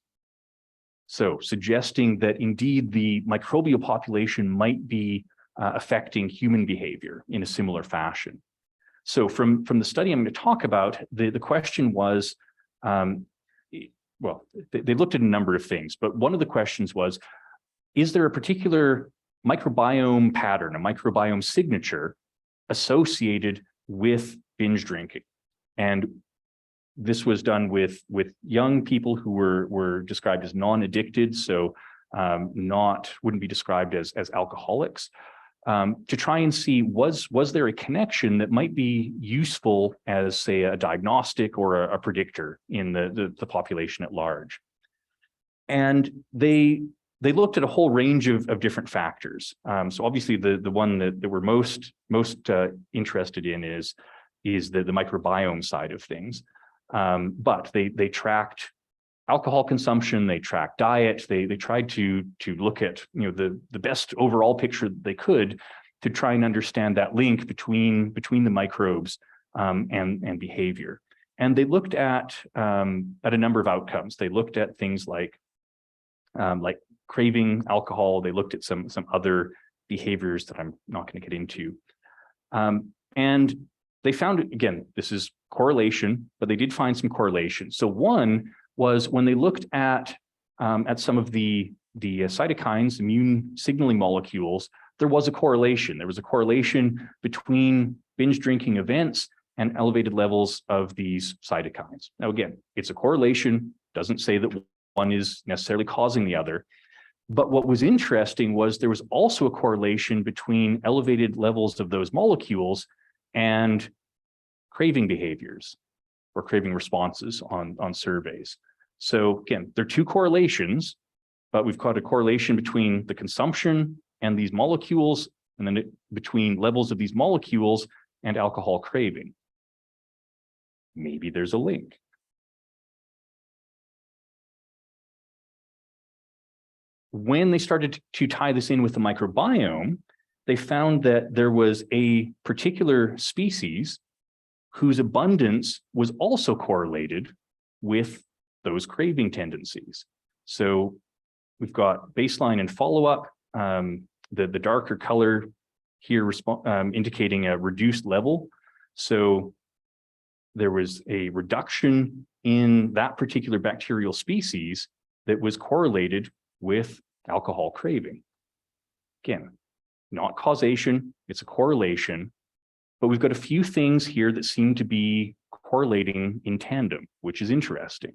So suggesting that indeed the microbial population might be affecting human behavior in a similar fashion. So from the study I'm going to talk about, the question was, well, they looked at a number of things, but one of the questions was, is there a particular microbiome pattern, a microbiome signature associated with binge drinking? And this was done with young people who were described as non-addicted. So wouldn't be described as alcoholics, to try and see was there a connection that might be useful as, say, a diagnostic or a predictor in the population at large. And they looked at a whole range of different factors. So obviously the one that we're most interested in is the microbiome side of things. But they tracked alcohol consumption, they tracked diet, they tried to look at the best overall picture that they could to try and understand that link between the microbes and behavior. And they looked at a number of outcomes. They looked at things like craving alcohol. They looked at some other behaviors that I'm not going to get into. And they found, again, this is correlation, but they did find some correlation. So one was when they looked at some of the cytokines, immune signaling molecules, there was a correlation. There was a correlation between binge drinking events and elevated levels of these cytokines. Now, again, it's a correlation, doesn't say that one is necessarily causing the other. But what was interesting was there was also a correlation between elevated levels of those molecules and craving behaviors or craving responses on surveys. So again, there are two correlations, but we've got a correlation between the consumption and these molecules, and then between levels of these molecules and alcohol craving. Maybe there's a link. When they started to tie this in with the microbiome, they found that there was a particular species whose abundance was also correlated with those craving tendencies. So we've got baseline and follow-up, the darker color here indicating a reduced level. So there was a reduction in that particular bacterial species that was correlated with alcohol craving. Again, not causation, it's a correlation, but we've got a few things here that seem to be correlating in tandem, which is interesting.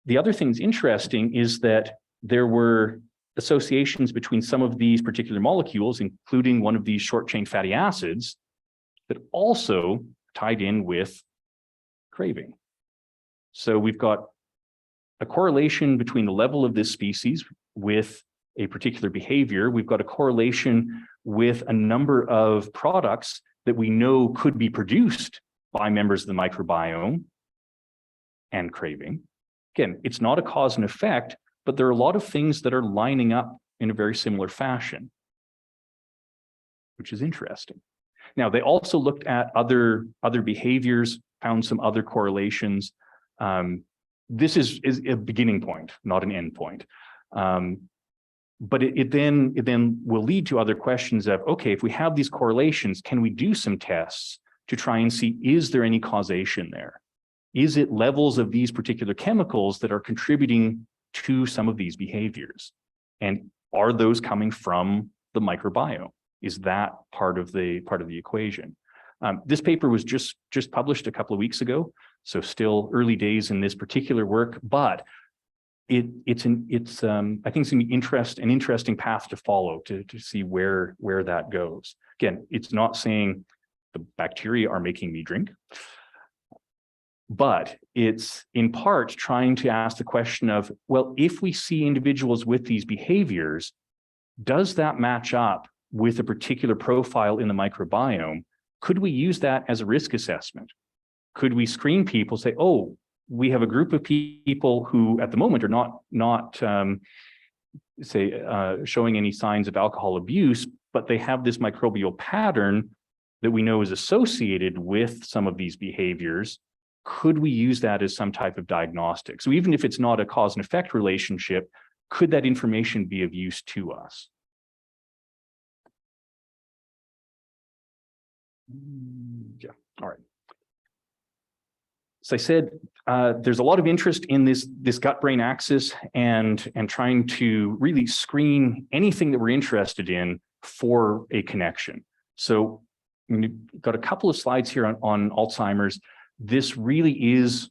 The other thing that's interesting is that there were associations between some of these particular molecules, including one of these short-chain fatty acids, that also tied in with craving. So we've got a correlation between the level of this species with a particular behavior. We've got a correlation with a number of products that we know could be produced by members of the microbiome and craving. Again, it's not a cause and effect, but there are a lot of things that are lining up in a very similar fashion, which is interesting. Now, they also looked at other behaviors, found some other correlations. This is a beginning point, not an end point. But it then will lead to other questions of, okay, if we have these correlations, can we do some tests to try and see, is there any causation there? Is it levels of these particular chemicals that are contributing to some of these behaviors? And are those coming from the microbiome? Is that part of the equation? This paper was just published a couple of weeks ago, so still early days in this particular work, but I think it's going to be an interesting path to follow to see where that goes. Again, it's not saying the bacteria are making me drink, but it's in part trying to ask the question of, well, if we see individuals with these behaviors, does that match up with a particular profile in the microbiome? Could we use that as a risk assessment? Could we screen people, say, oh, we have a group of people who at the moment are not showing any signs of alcohol abuse, but they have this microbial pattern that we know is associated with some of these behaviors. Could we use that as some type of diagnostic? So even if it's not a cause and effect relationship, could that information be of use to us? Yeah, all right. So I said, there's a lot of interest in this gut-brain axis and trying to really screen anything that we're interested in for a connection. So we've got a couple of slides here on Alzheimer's. This really is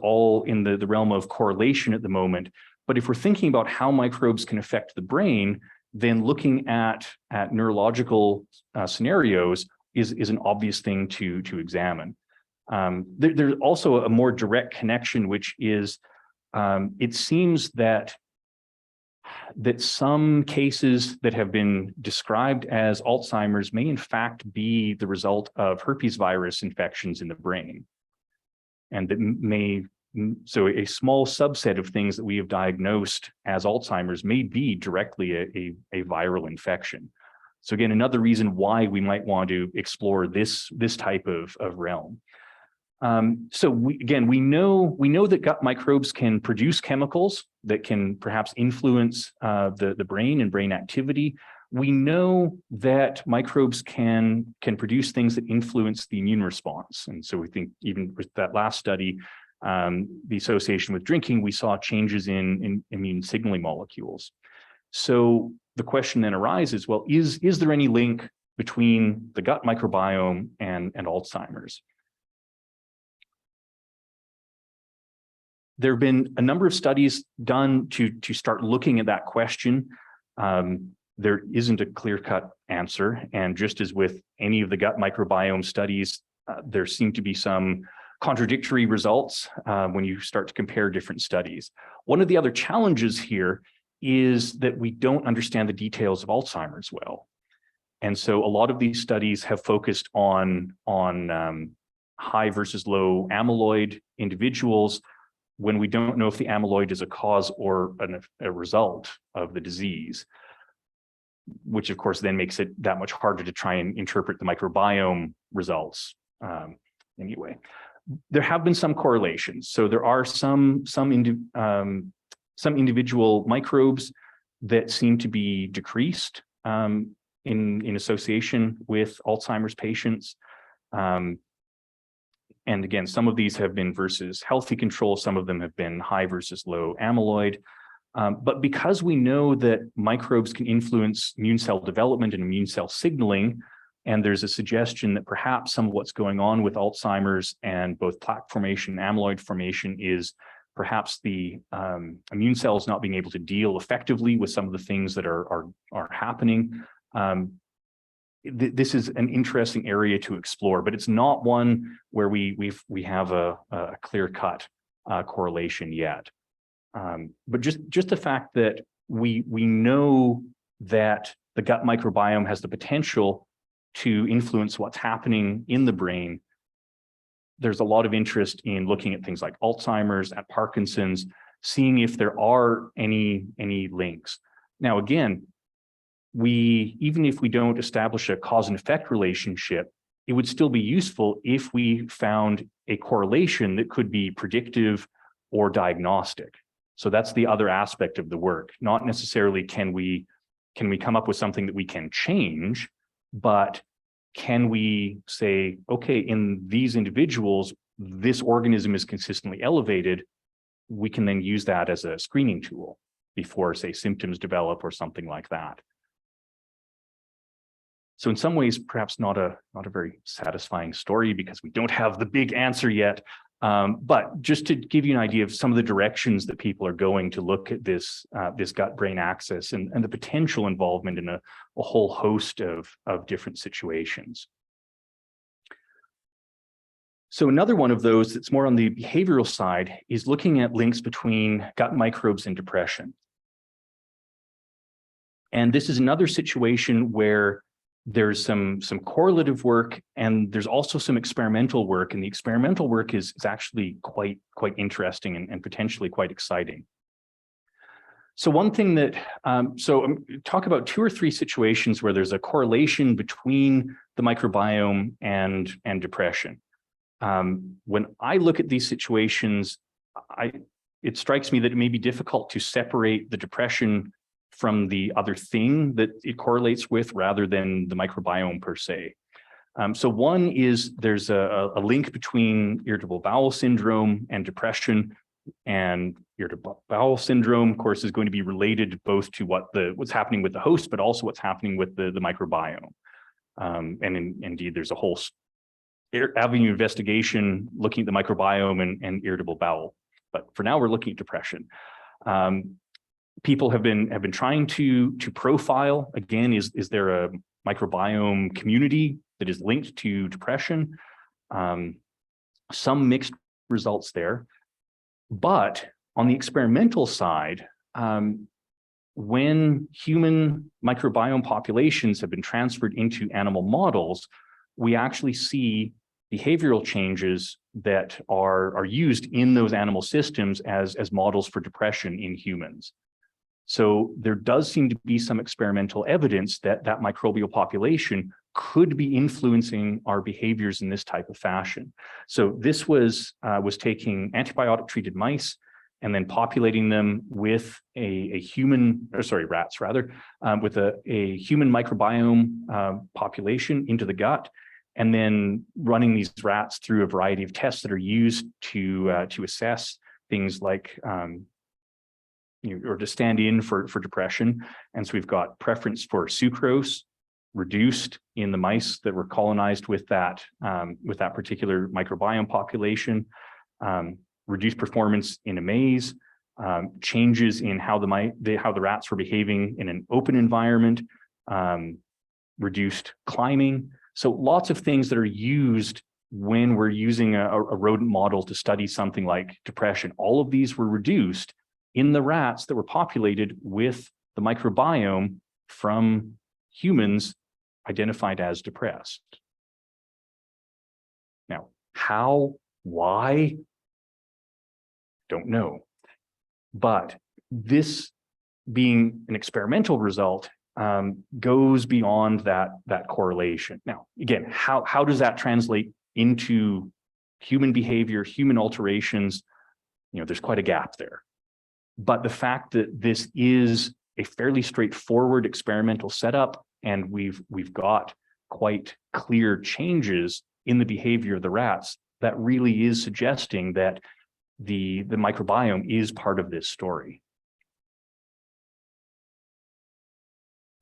all in the realm of correlation at the moment, But if we're thinking about how microbes can affect the brain, then looking at neurological scenarios is an obvious thing to examine. There's also a more direct connection, which is it seems that some cases that have been described as Alzheimer's may in fact be the result of herpes virus infections in the brain. And that so a small subset of things that we have diagnosed as Alzheimer's may be directly a viral infection. So again, another reason why we might want to explore this type of realm. So we know that gut microbes can produce chemicals that can perhaps influence the brain and brain activity. We know that microbes can produce things that influence the immune response. And so we think even with that last study, the association with drinking, we saw changes in immune signaling molecules. So the question then arises, well, is there any link between the gut microbiome and Alzheimer's? There have been a number of studies done to start looking at that question. There isn't a clear-cut answer. And just as with any of the gut microbiome studies, there seem to be some contradictory results when you start to compare different studies. One of the other challenges here is that we don't understand the details of Alzheimer's well. And so a lot of these studies have focused on high versus low amyloid individuals when we don't know if the amyloid is a cause or a result of the disease, which of course then makes it that much harder to try and interpret the microbiome results. Anyway, there have been some correlations. So there are some individual microbes that seem to be decreased in association with Alzheimer's patients. And again, some of these have been versus healthy control. Some of them have been high versus low amyloid. But because we know that microbes can influence immune cell development and immune cell signaling, and there's a suggestion that perhaps some of what's going on with Alzheimer's and both plaque formation and amyloid formation is perhaps the immune cells not being able to deal effectively with some of the things that are happening. This is an interesting area to explore, but it's not one where we have a clear-cut correlation yet. But just the fact that we know that the gut microbiome has the potential to influence what's happening in the brain, there's a lot of interest in looking at things like Alzheimer's, at Parkinson's, seeing if there are any links. Now, again, even if we don't establish a cause and effect relationship, it would still be useful if we found a correlation that could be predictive or diagnostic. So that's the other aspect of the work. Not necessarily can we come up with something that we can change, but can we say, okay, in these individuals, this organism is consistently elevated. We can then use that as a screening tool before, say, symptoms develop or something like that. So in some ways, perhaps not a very satisfying story because we don't have the big answer yet. But just to give you an idea of some of the directions that people are going to look at this gut-brain axis and the potential involvement in a whole host of different situations. So another one of those that's more on the behavioral side is looking at links between gut microbes and depression. And this is another situation where there's some correlative work and there's also some experimental work, and the experimental work is actually quite interesting and potentially quite exciting. So one thing that, talk about 2 or 3 situations where there's a correlation between the microbiome and depression. When I look at these situations, it strikes me that it may be difficult to separate the depression from the other thing that it correlates with rather than the microbiome per se. So one is there's a link between irritable bowel syndrome and depression, and irritable bowel syndrome, of course, is going to be related both to what's happening with the host, but also what's happening with the microbiome. Indeed, there's a whole avenue investigation looking at the microbiome and irritable bowel. But for now, we're looking at depression. People have been trying to profile, again, is there a microbiome community that is linked to depression? Some mixed results there. But on the experimental side, when human microbiome populations have been transferred into animal models, we actually see behavioral changes that are used in those animal systems as models for depression in humans. So there does seem to be some experimental evidence that microbial population could be influencing our behaviors in this type of fashion. So this was taking antibiotic treated mice and then populating them with rats rather, with a human microbiome population into the gut, and then running these rats through a variety of tests that are used to assess things like or to stand in for depression. And so we've got preference for sucrose reduced in the mice that were colonized with that particular microbiome population, reduced performance in a maze, changes in how the rats were behaving in an open environment, reduced climbing. So lots of things that are used when we're using a rodent model to study something like depression. All of these were reduced in the rats that were populated with the microbiome from humans identified as depressed. Now, how, why? Don't know. But this being an experimental result goes beyond that correlation. Now, again, how does that translate into human behavior, human alterations? There's quite a gap there. But the fact that this is a fairly straightforward experimental setup, and we've got quite clear changes in the behavior of the rats, that really is suggesting that the microbiome is part of this story.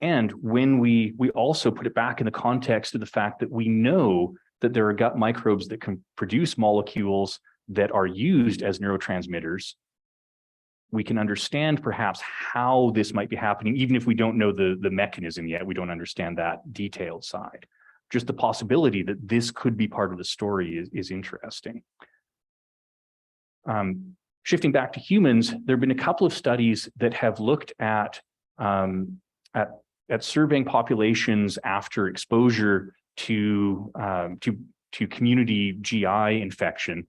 And when we also put it back in the context of the fact that we know that there are gut microbes that can produce molecules that are used as neurotransmitters, we can understand perhaps how this might be happening, even if we don't know the mechanism yet. We don't understand that detailed side. Just the possibility that this could be part of the story is interesting. Shifting back to humans, there have been a couple of studies that have looked at surveying populations after exposure to community GI infection,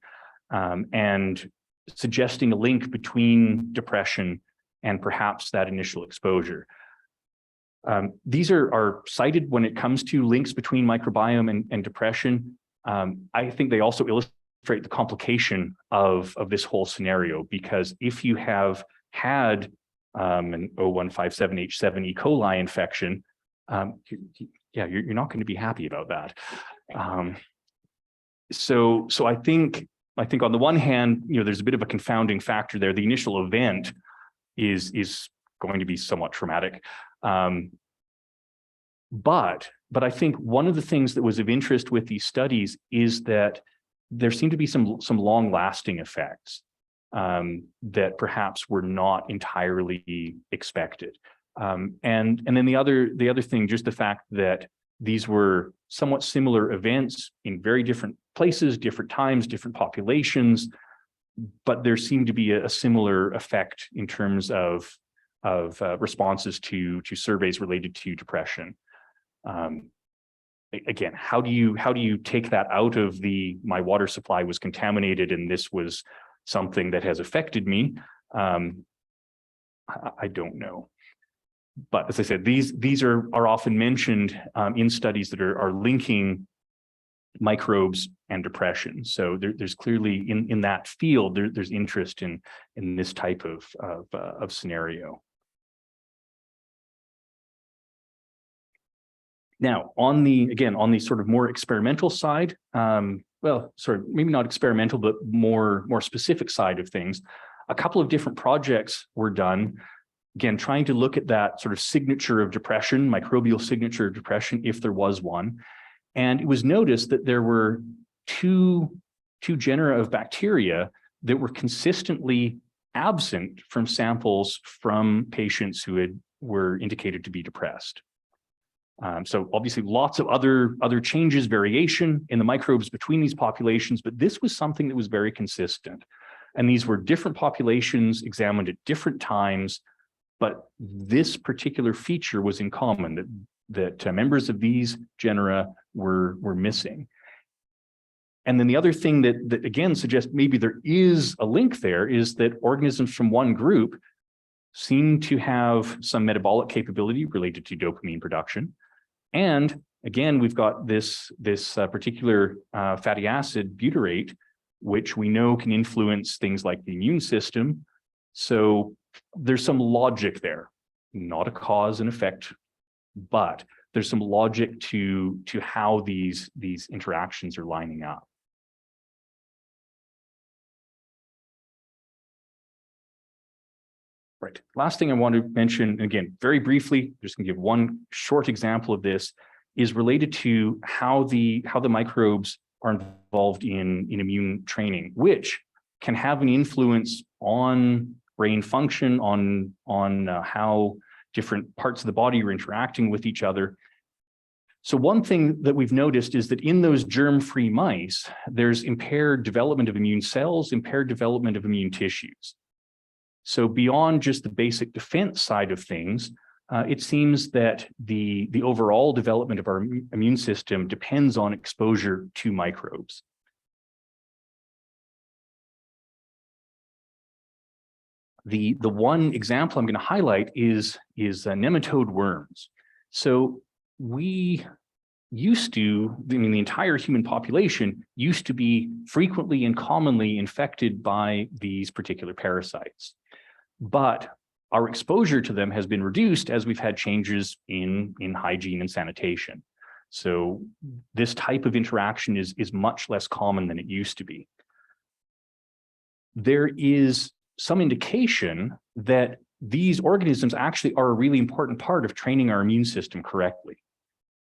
and suggesting a link between depression and perhaps that initial exposure. These are cited when it comes to links between microbiome and depression. I think they also illustrate the complication of this whole scenario, because if you have had an O157H7 E. coli infection, you're not going to be happy about that. So I think on the one hand, there's a bit of a confounding factor there. The initial event is going to be somewhat traumatic. But I think one of the things that was of interest with these studies is that there seem to be some long-lasting effects that perhaps were not entirely expected. And then the other thing, just the fact that these were somewhat similar events in very different places, different times, different populations, but there seemed to be a similar effect in terms of responses to surveys related to depression. Again, how do you take that out of my water supply was contaminated and this was something that has affected me? I don't know. But as I said, these are often mentioned in studies that are linking microbes and depression. So there's clearly in that field there's interest in this type of scenario. Now, on the sort of more experimental side, maybe not experimental, but more specific side of things, a couple of different projects were done. Again, trying to look at that sort of signature of depression, microbial signature of depression, if there was one. And it was noticed that there were two genera of bacteria that were consistently absent from samples from patients who were indicated to be depressed. So obviously lots of other changes, variation in the microbes between these populations, but this was something that was very consistent. And these were different populations examined at different times, but this particular feature was in common, that members of these genera were missing. And then the other thing that again suggests maybe there is a link there is that organisms from one group seem to have some metabolic capability related to dopamine production. And again, we've got this particular fatty acid butyrate, which we know can influence things like the immune system. So there's some logic there, not a cause and effect, but there's some logic to how these interactions are lining up. Right. Last thing I want to mention, again, very briefly, just going to give one short example of this, is related to how the microbes are involved in immune training, which can have an influence on brain function, on how different parts of the body are interacting with each other. So one thing that we've noticed is that in those germ-free mice, there's impaired development of immune cells, impaired development of immune tissues. So beyond just the basic defense side of things, it seems that the overall development of our immune system depends on exposure to microbes. The one example I'm going to highlight is nematode worms. So we used to, I mean, the entire human population used to be frequently and commonly infected by these particular parasites. But our exposure to them has been reduced as we've had changes in hygiene and sanitation. So this type of interaction is much less common than it used to be. There is some indication that these organisms actually are a really important part of training our immune system correctly.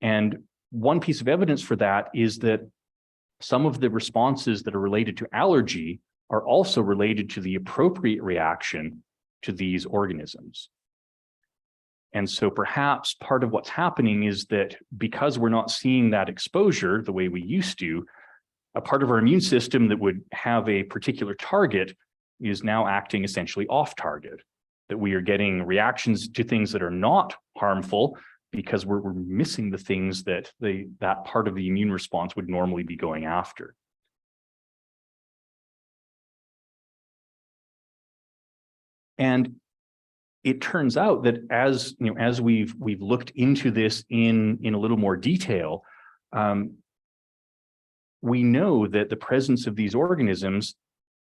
And one piece of evidence for that is that some of the responses that are related to allergy are also related to the appropriate reaction to these organisms. And so perhaps part of what's happening is that because we're not seeing that exposure the way we used to, a part of our immune system that would have a particular target is now acting essentially off target, that we are getting reactions to things that are not harmful because we're missing the things that that part of the immune response would normally be going after. And it turns out that as we've looked into this in a little more detail, we know that the presence of these organisms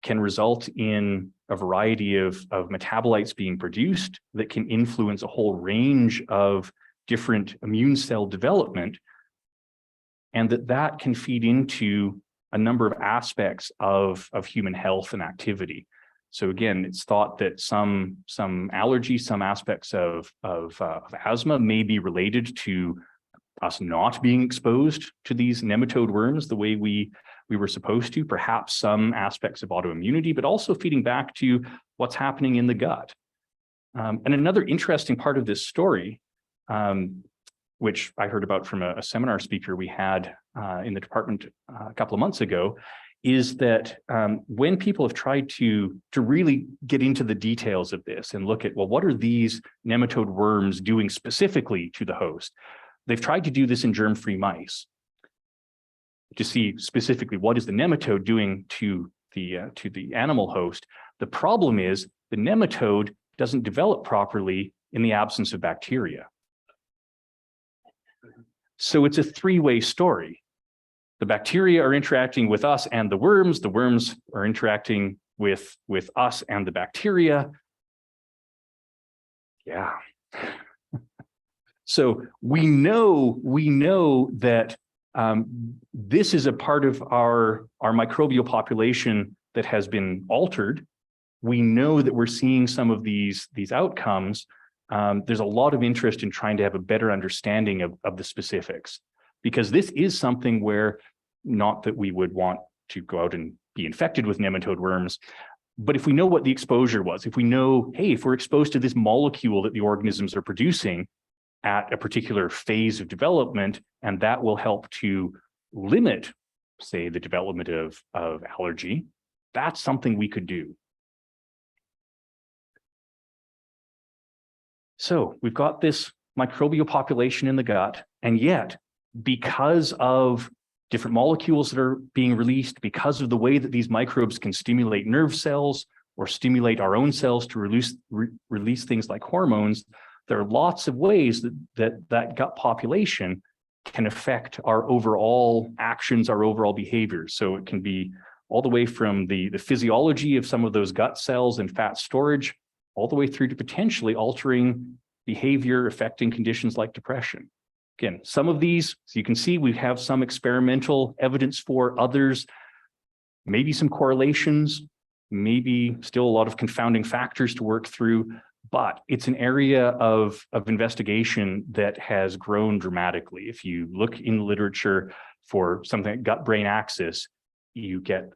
can result in a variety of metabolites being produced that can influence a whole range of different immune cell development, and that can feed into a number of aspects of human health and activity. So again, it's thought that some allergies, some aspects of asthma may be related to us not being exposed to these nematode worms the way we were supposed to, perhaps some aspects of autoimmunity, but also feeding back to what's happening in the gut. And another interesting part of this story, which I heard about from a seminar speaker we had in the department a couple of months ago, is that when people have tried to really get into the details of this and look at, well, what are these nematode worms doing specifically to the host? They've tried to do this in germ-free mice to see specifically what is the nematode doing to the animal host. The problem is the nematode doesn't develop properly in the absence of bacteria. So it's a three-way story. The bacteria are interacting with us and the worms are interacting with us and the bacteria. Yeah. So we know that this is a part of our microbial population that has been altered. We know that we're seeing some of these outcomes. There's a lot of interest in trying to have a better understanding of the specifics, because this is something where, not that we would want to go out and be infected with nematode worms, But if we know what the exposure was, if we know, hey, if we're exposed to this molecule that the organisms are producing at a particular phase of development, and that will help to limit, say, the development of allergy, that's something we could do. So we've got this microbial population in the gut, and yet, because of different molecules that are being released, because of the way that these microbes can stimulate nerve cells or stimulate our own cells to release things like hormones, there are lots of ways that gut population can affect our overall actions, our overall behaviors. So it can be all the way from the physiology of some of those gut cells and fat storage, all the way through to potentially altering behavior, affecting conditions like depression. Again, some of these, so you can see we have some experimental evidence for, others, maybe some correlations, maybe still a lot of confounding factors to work through, but it's an area of investigation that has grown dramatically. If you look in the literature for something like gut-brain axis, you get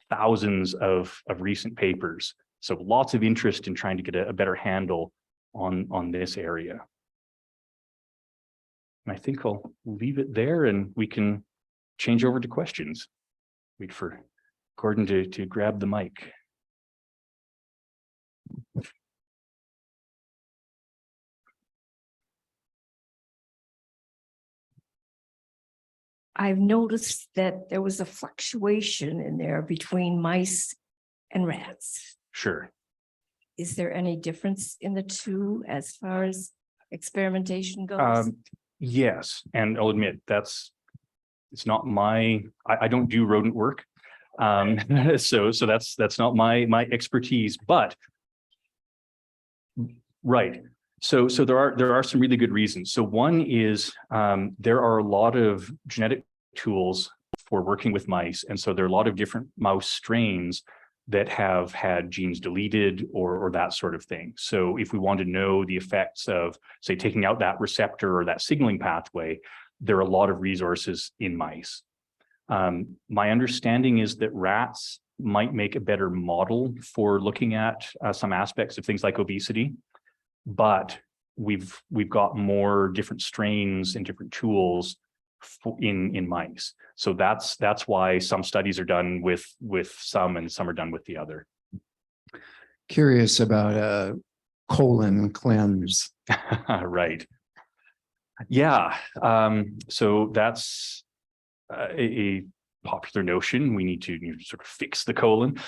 thousands of recent papers. So lots of interest in trying to get a better handle on this area. And I think I'll leave it there and we can change over to questions. Wait for Gordon to grab the mic. I've noticed that there was a fluctuation in there between mice and rats. Sure. Is there any difference in the two as far as experimentation goes? Yes, and I'll admit it's not my, I don't do rodent work. So that's not my expertise, but right. So there are some really good reasons. So one is there are a lot of genetic tools for working with mice. And so there are a lot of different mouse strains that have had genes deleted or that sort of thing. So if we want to know the effects of, say, taking out that receptor or that signaling pathway, there are a lot of resources in mice. My understanding is that rats might make a better model for looking at some aspects of things like obesity, but we've got more different strains and different tools in mice. So that's why some studies are done with some and some are done with the other. Curious about a colon cleanse. Right. Yeah. So that's a popular notion. We need to sort of fix the colon.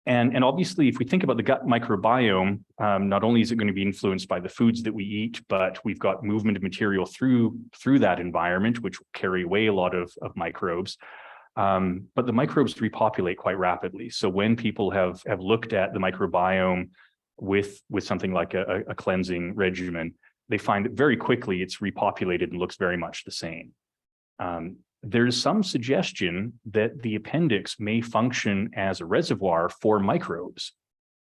And obviously, if we think about the gut microbiome, not only is it going to be influenced by the foods that we eat, but we've got movement of material through that environment, which will carry away a lot of microbes. But the microbes repopulate quite rapidly. So when people have looked at the microbiome with something like a cleansing regimen, they find that very quickly it's repopulated and looks very much the same. There's some suggestion that the appendix may function as a reservoir for microbes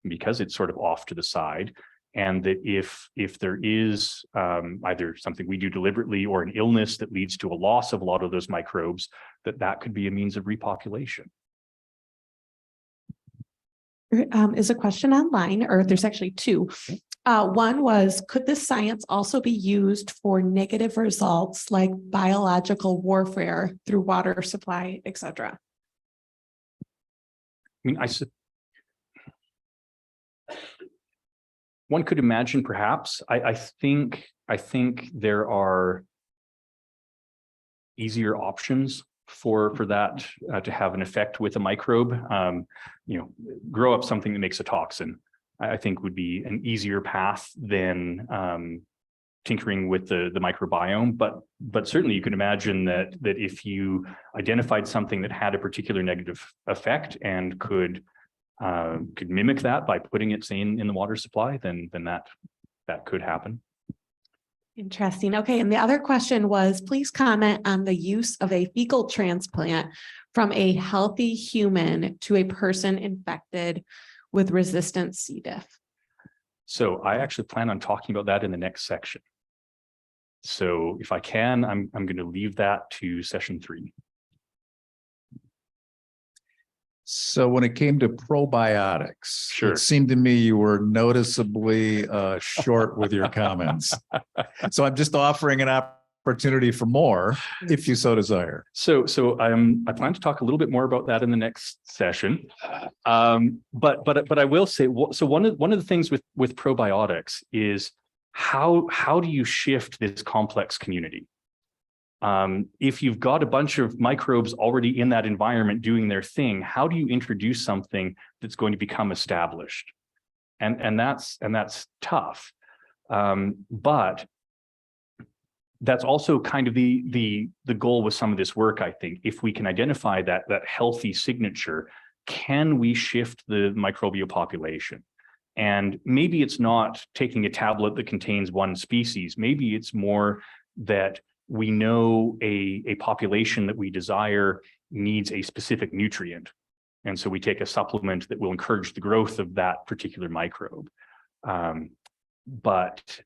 because it's sort of off to the side, and that if there is either something we do deliberately or an illness that leads to a loss of a lot of those microbes, that could be a means of repopulation. Is a question online, or there's actually two. One was, could this science also be used for negative results like biological warfare through water supply, etc.? I mean, one could imagine perhaps. I think there are easier options for that to have an effect with a microbe. Grow up something that makes a toxin, I think would be an easier path than tinkering with the microbiome. But certainly you can imagine that if you identified something that had a particular negative effect and could mimic that by putting it, say, in the water supply, then that could happen. Interesting. Okay. And the other question was, please comment on the use of a fecal transplant from a healthy human to a person infected with resistant C. diff. So I actually plan on talking about that in the next section. So if I can, I'm going to leave that to session 3. So when it came to probiotics, Sure. it seemed to me you were noticeably short with your comments. So I'm just offering an opportunity for more if you so desire. So I plan to talk a little bit more about that in the next session. But I will say, so one of the things with probiotics is how do you shift this complex community? If you've got a bunch of microbes already in that environment doing their thing, how do you introduce something that's going to become established? And that's tough. But that's also kind of the goal with some of this work, I think. If we can identify that healthy signature, can we shift the microbial population? And maybe it's not taking a tablet that contains one species. Maybe it's more that we know a population that we desire needs a specific nutrient. And so we take a supplement that will encourage the growth of that particular microbe. But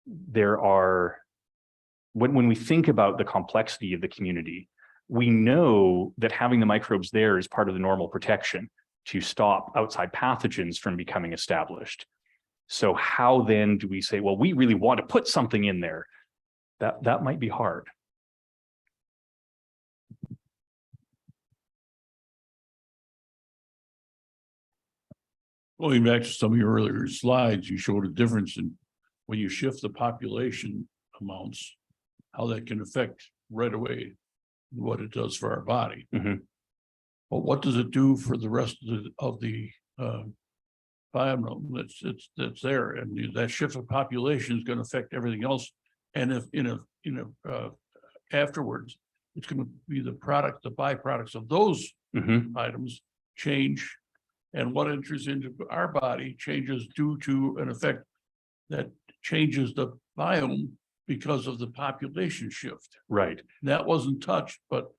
there are, when we think about the complexity of the community, we know that having the microbes there is part of the normal protection to stop outside pathogens from becoming established. So how then do we say, well, we really want to put something in there? That might be hard. Going back to some of your earlier slides, you showed a difference in when you shift the population amounts, how that can affect right away what it does for our body. Mhm. But what does it do for the rest of the biome that's there? And that shift of population is going to affect everything else. And if afterwards, it's going to be the byproducts of those Mhm. items change, and what enters into our body changes due to an effect that changes the biome because of the population shift. Right. That wasn't touched, but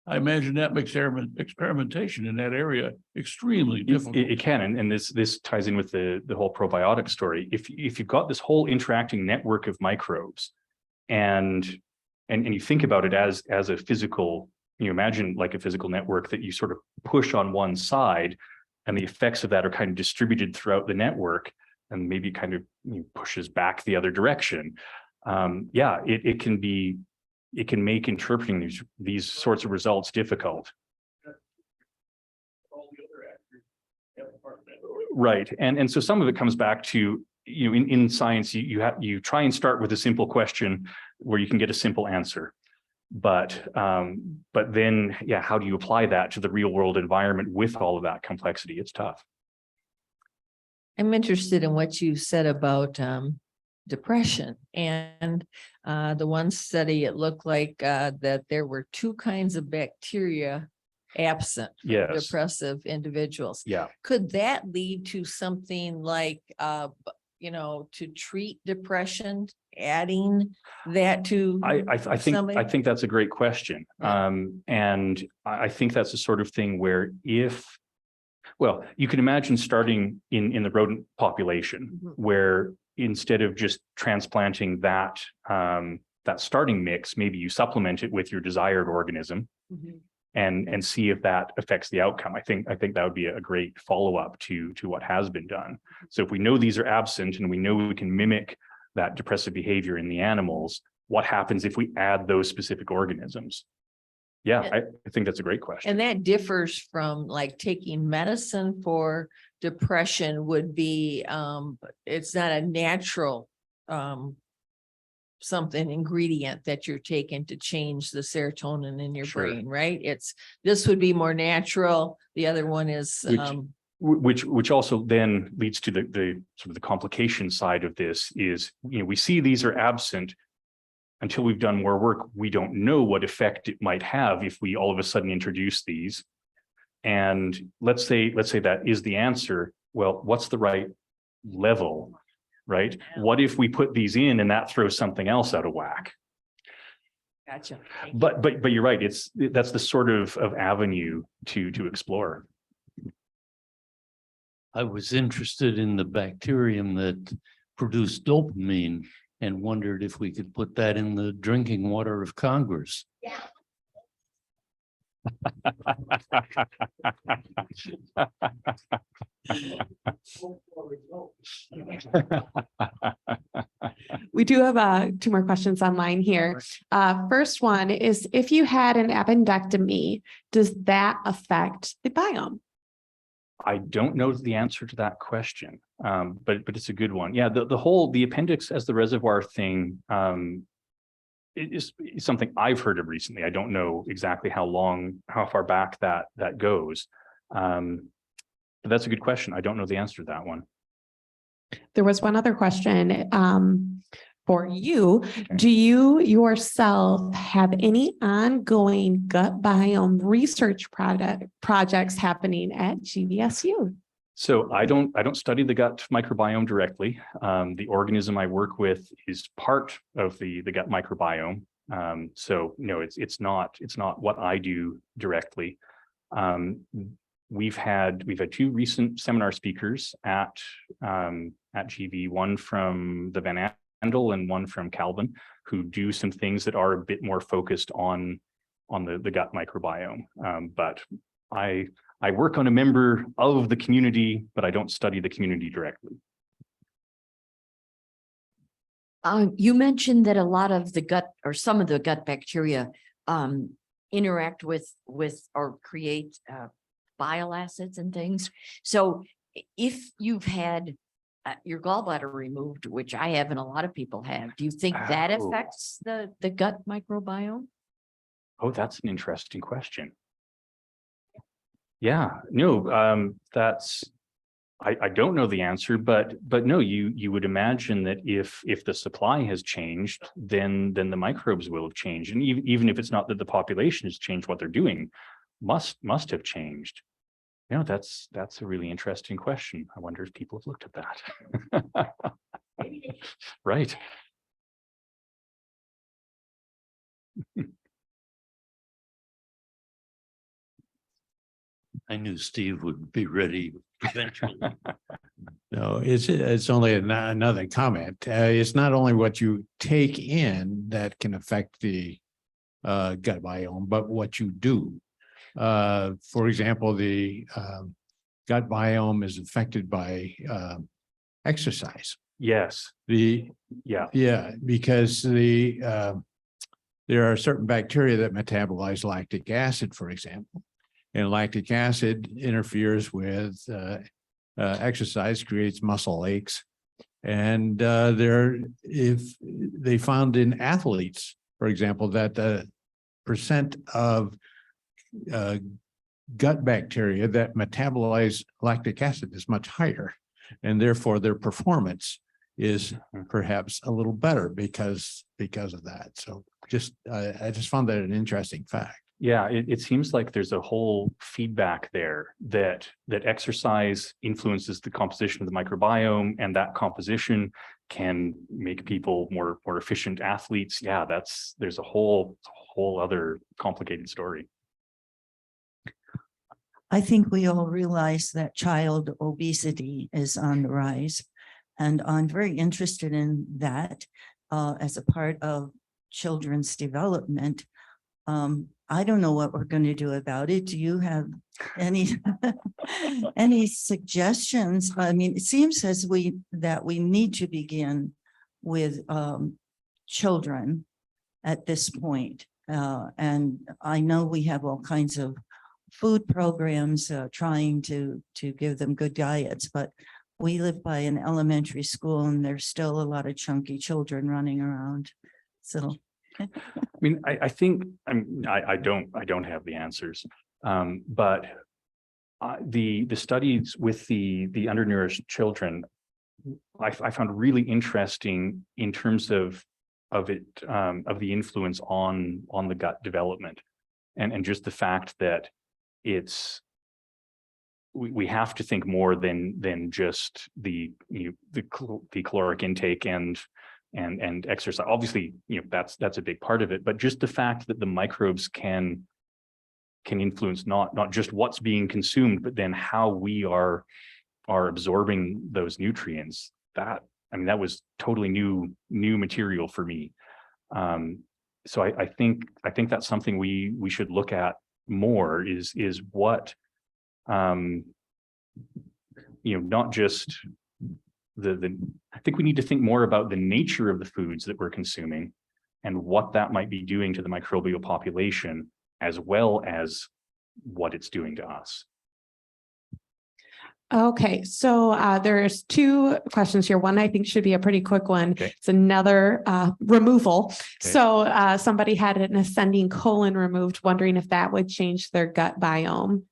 I imagine that makes experimentation in that area extremely difficult. It can, and this ties in with the whole probiotic story. If you've got this whole interacting network of microbes, and you think about it as a physical, you imagine like a physical network that you sort of push on one side, and the effects of that are kind of distributed throughout the network, and maybe kind of pushes back the other direction. It can make interpreting these sorts of results difficult. Right, and so some of it comes back to, in science, you try and start with a simple question where you can get a simple answer, but then how do you apply that to the real world environment with all of that complexity? It's tough. I'm interested in what you said about depression, and the one study, it looked like that there were two kinds of bacteria absent from Yes. depressive individuals. Yeah. Could that lead to something like to treat depression, adding that to I think that's a great question. Yeah. And I think that's the sort of thing where you can imagine starting in the rodent population, Mhm. where instead of just transplanting that starting mix, maybe you supplement it with your desired organism Mhm. and see if that affects the outcome. I think that would be a great follow-up to what has been done. So if we know these are absent and we know we can mimic that depressive behavior in the animals, what happens if we add those specific organisms? I think that's a great question. And that differs from like taking medicine for depression would be, it's not a natural ingredient that you're taking to change the serotonin in your Sure. brain, right? This would be more natural. The other one is, Which also then leads to the sort of the complication side of this is, we see these are absent. Until we've done more work, we don't know what effect it might have if we all of a sudden introduce these. And let's say that is the answer. Well, what's the right level, right? What if we put these in and that throws something else out of whack? gotcha. But you're right. That's the sort of avenue to explore. I was interested in the bacterium that produced dopamine and wondered if we could put that in the drinking water of Congress. We do have two more questions online here. First one is, if you had an appendectomy, does that affect the biome? I don't know the answer to that question, but it's a good one. Yeah, the appendix as the reservoir thing it is something I've heard of recently. I don't know exactly how far back that goes. But that's a good question. I don't know the answer to that one. There was one other question for you. Do you yourself have any ongoing gut biome research projects happening at GVSU? So I don't study the gut microbiome directly. The organism I work with is part of the gut microbiome. So no, it's not what I do directly. We've had two recent seminar speakers at GV, one from the Van Andel and one from Calvin, who do some things that are a bit more focused on the gut microbiome. But I work on a member of the community, but I don't study the community directly. You mentioned that a lot of the gut or some of the gut bacteria interact with or create bile acids and things. So if you've had your gallbladder removed, which I have and a lot of people have, do you think that Oh. affects the gut microbiome? Oh, that's an interesting question. Yeah, no, I don't know the answer, but no, you would imagine that if the supply has changed, then the microbes will have changed. And even if it's not that the population has changed, what they're doing must have changed. You know, that's a really interesting question. I wonder if people have looked at that. Right. I knew Steve would be ready eventually. No, it's only another comment. It's not only what you take in that can affect the gut biome, but what you do. For example, the gut biome is affected by exercise. Yes. Yeah, because there are certain bacteria that metabolize lactic acid, for example, and lactic acid interferes with exercise, creates muscle aches, and if they found in athletes, for example, that the percent of gut bacteria that metabolize lactic acid is much higher, and therefore their performance is perhaps a little better because of that. So I just found that an interesting fact. Yeah, it seems like there's a whole feedback there that exercise influences the composition of the microbiome, and that composition can make people more efficient athletes. Yeah, there's a whole other complicated story. I think we all realize that child obesity is on the rise, and I'm very interested in that as a part of children's development. I don't know what we're going to do about it. Do you have any any suggestions? I mean, it seems that we need to begin with children at this point. And I know we have all kinds of food programs trying to give them good diets, but we live by an elementary school and there's still a lot of chunky children running around. So I mean, I think I don't have the answers, but the studies with the undernourished children, I found really interesting in terms of the influence on the gut development, and just the fact that we have to think more than just the caloric intake and exercise. Obviously, that's a big part of it, but just the fact that the microbes can influence not just what's being consumed, but then how we are absorbing those nutrients. That was totally new material for me. So I think that's something we should look at more is what, not just I think we need to think more about the nature of the foods that we're consuming and what that might be doing to the microbial population, as well as what it's doing to us. Okay, so there's two questions here. One I think should be a pretty quick one. Okay. It's another removal. Okay. So somebody had an ascending colon removed, wondering if that would change their gut biome.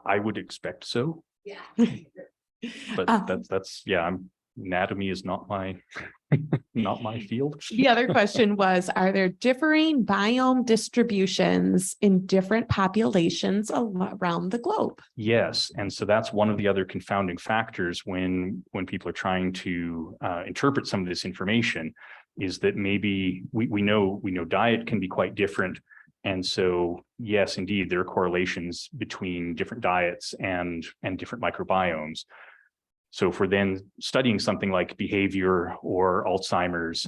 I would expect so, Yeah. but that's anatomy is not my not my field. The other question was, are there differing biome distributions in different populations around the globe? Yes, and so that's one of the other confounding factors when people are trying to interpret some of this information, is that maybe we know diet can be quite different. And so, yes, indeed, there are correlations between different diets and different microbiomes. So if we're then studying something like behavior or Alzheimer's,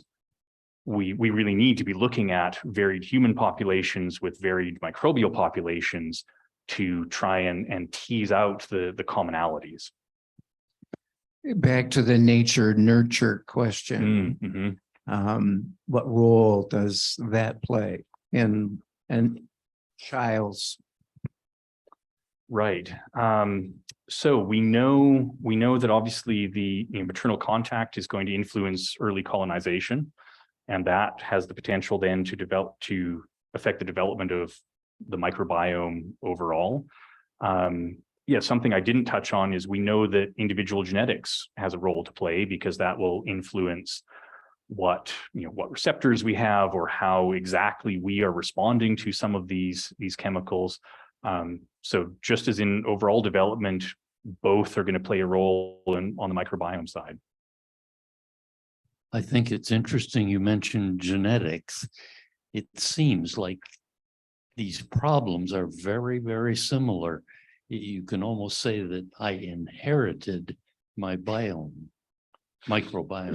we really need to be looking at varied human populations with varied microbial populations to try and tease out the commonalities. Back to the nature nurture question. What role does that play in child's? Right. So we know that obviously the maternal contact is going to influence early colonization, and that has the potential then to affect the development of the microbiome overall. Something I didn't touch on is we know that individual genetics has a role to play, because that will influence what receptors we have or how exactly we are responding to some of these chemicals. So just as in overall development, both are going to play a role on the microbiome side. I think it's interesting you mentioned genetics. It seems like these problems are very, very similar. You can almost say that I inherited my microbiome.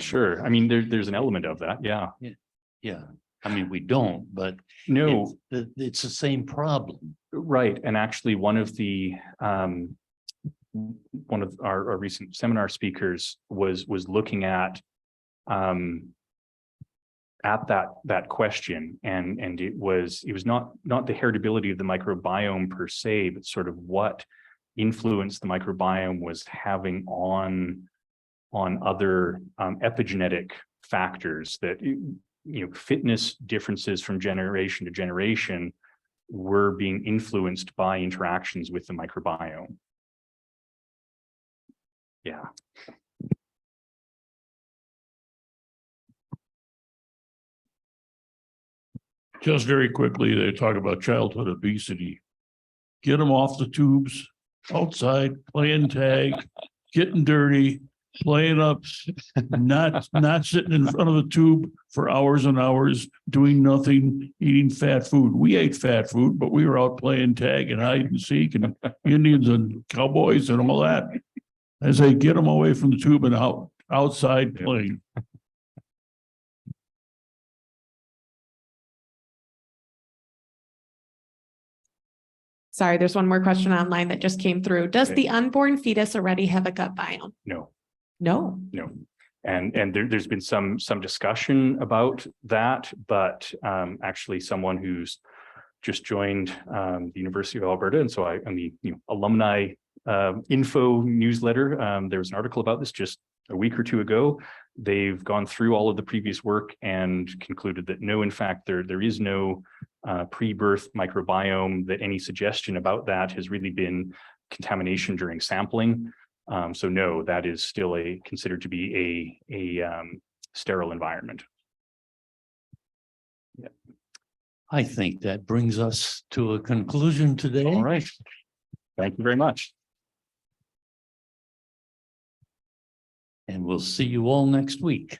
Sure. I mean, there's an element of that. Yeah. Yeah. I mean, we don't, but no, it's the same problem. Right. And actually one of our recent seminar speakers was looking at that question, and it was not the heritability of the microbiome per se, but sort of what influence the microbiome was having on other epigenetic factors that fitness differences from generation to generation were being influenced by interactions with the microbiome. Yeah. Just very quickly, they talk about childhood obesity. Get them off the tubes, outside, playing tag, getting dirty, playing up, not sitting in front of a tube for hours and hours, doing nothing, eating fat food. We ate fat food, but we were out playing tag and hide and seek and Indians and cowboys and all that. I say, get them away from the tube and outside playing. Sorry, there's one more question online that just came through. Does the unborn fetus already have a gut biome? No. No. And there's been some discussion about that, but actually someone who's just joined the University of Alberta, and so I'm the alumni info newsletter. There was an article about this just a week or two ago. They've gone through all of the previous work and concluded that no, in fact, there is no pre-birth microbiome, that any suggestion about that has really been contamination during sampling. So no, that is still considered to be a sterile environment. Yeah. I think that brings us to a conclusion today. All right. Thank you very much. And we'll see you all next week.